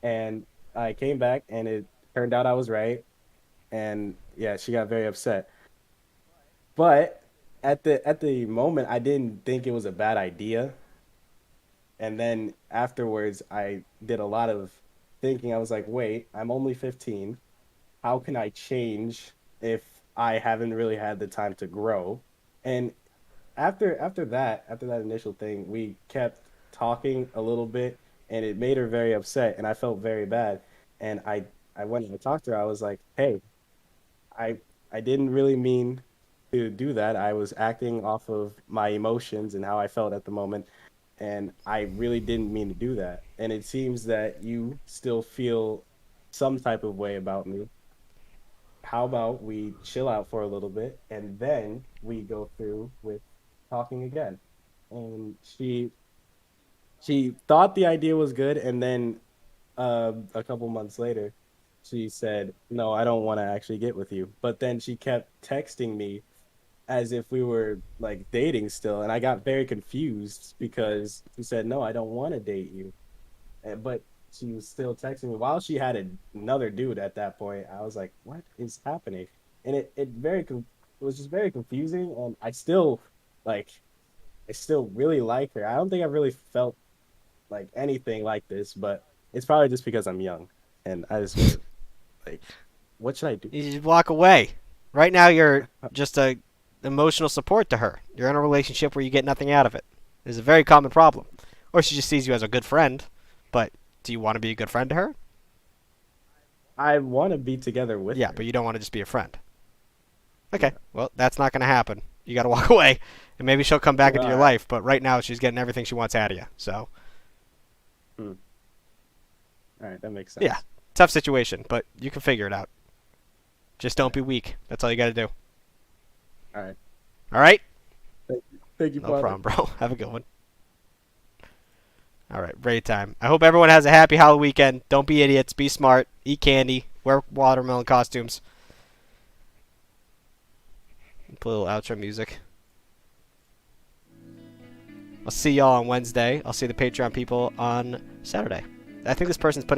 P: And I came back and it turned out I was right. And yeah, she got very upset. But at the moment I didn't think it was a bad idea. And then afterwards, I did a lot of thinking. I was like, wait, I'm only 15. How can I change if I haven't really had the time to grow? And after that initial thing, we kept talking a little bit, and it made her very upset, and I felt very bad. And I went and I talked to her. I was like, "Hey, I I didn't really mean to do that. I was acting off of my emotions and how I felt at the moment, and I really didn't mean to do that. And it seems that you still feel some type of way about me. how about we chill out for a little bit and then we go through with talking again. And she thought the idea was good, and then a couple months later, she said, "No, I don't want to actually get with you." But then she kept texting me as if we were like dating still, and I got very confused because she said, "No, I don't want to date you," but she was still texting me while she had another dude at that point. I was like, "What is happening?" And it was just very confusing, and like I still really like her. I don't think I've really felt like anything like this, but it's probably just because I'm young and I just want to, like, what should I do?
B: You just walk away. Right now, you're just a emotional support to her. You're in a relationship where you get nothing out of it. It's a very common problem. Or she just sees you as a good friend. But do you want to be a good friend to her?
P: I want to be together with her.
B: But you don't want to just be a friend. Okay, well, that's not going to happen. You got to walk away, and maybe she'll come back into your life. But right now, she's getting everything she wants out of you. So.
P: All right, that makes sense.
B: Yeah, tough situation, but you can figure it out. Just don't be weak. That's all you got to do.
P: All right.
B: All right?
P: Thank you,
B: No problem, bro. Have a good one. All right, break time. I hope everyone has a happy Halloween weekend. Don't be idiots. Be smart. Eat candy. Wear watermelon costumes. Play a little outro music. I'll see y'all on Wednesday. I'll see the Patreon people on Saturday. I think this person's putting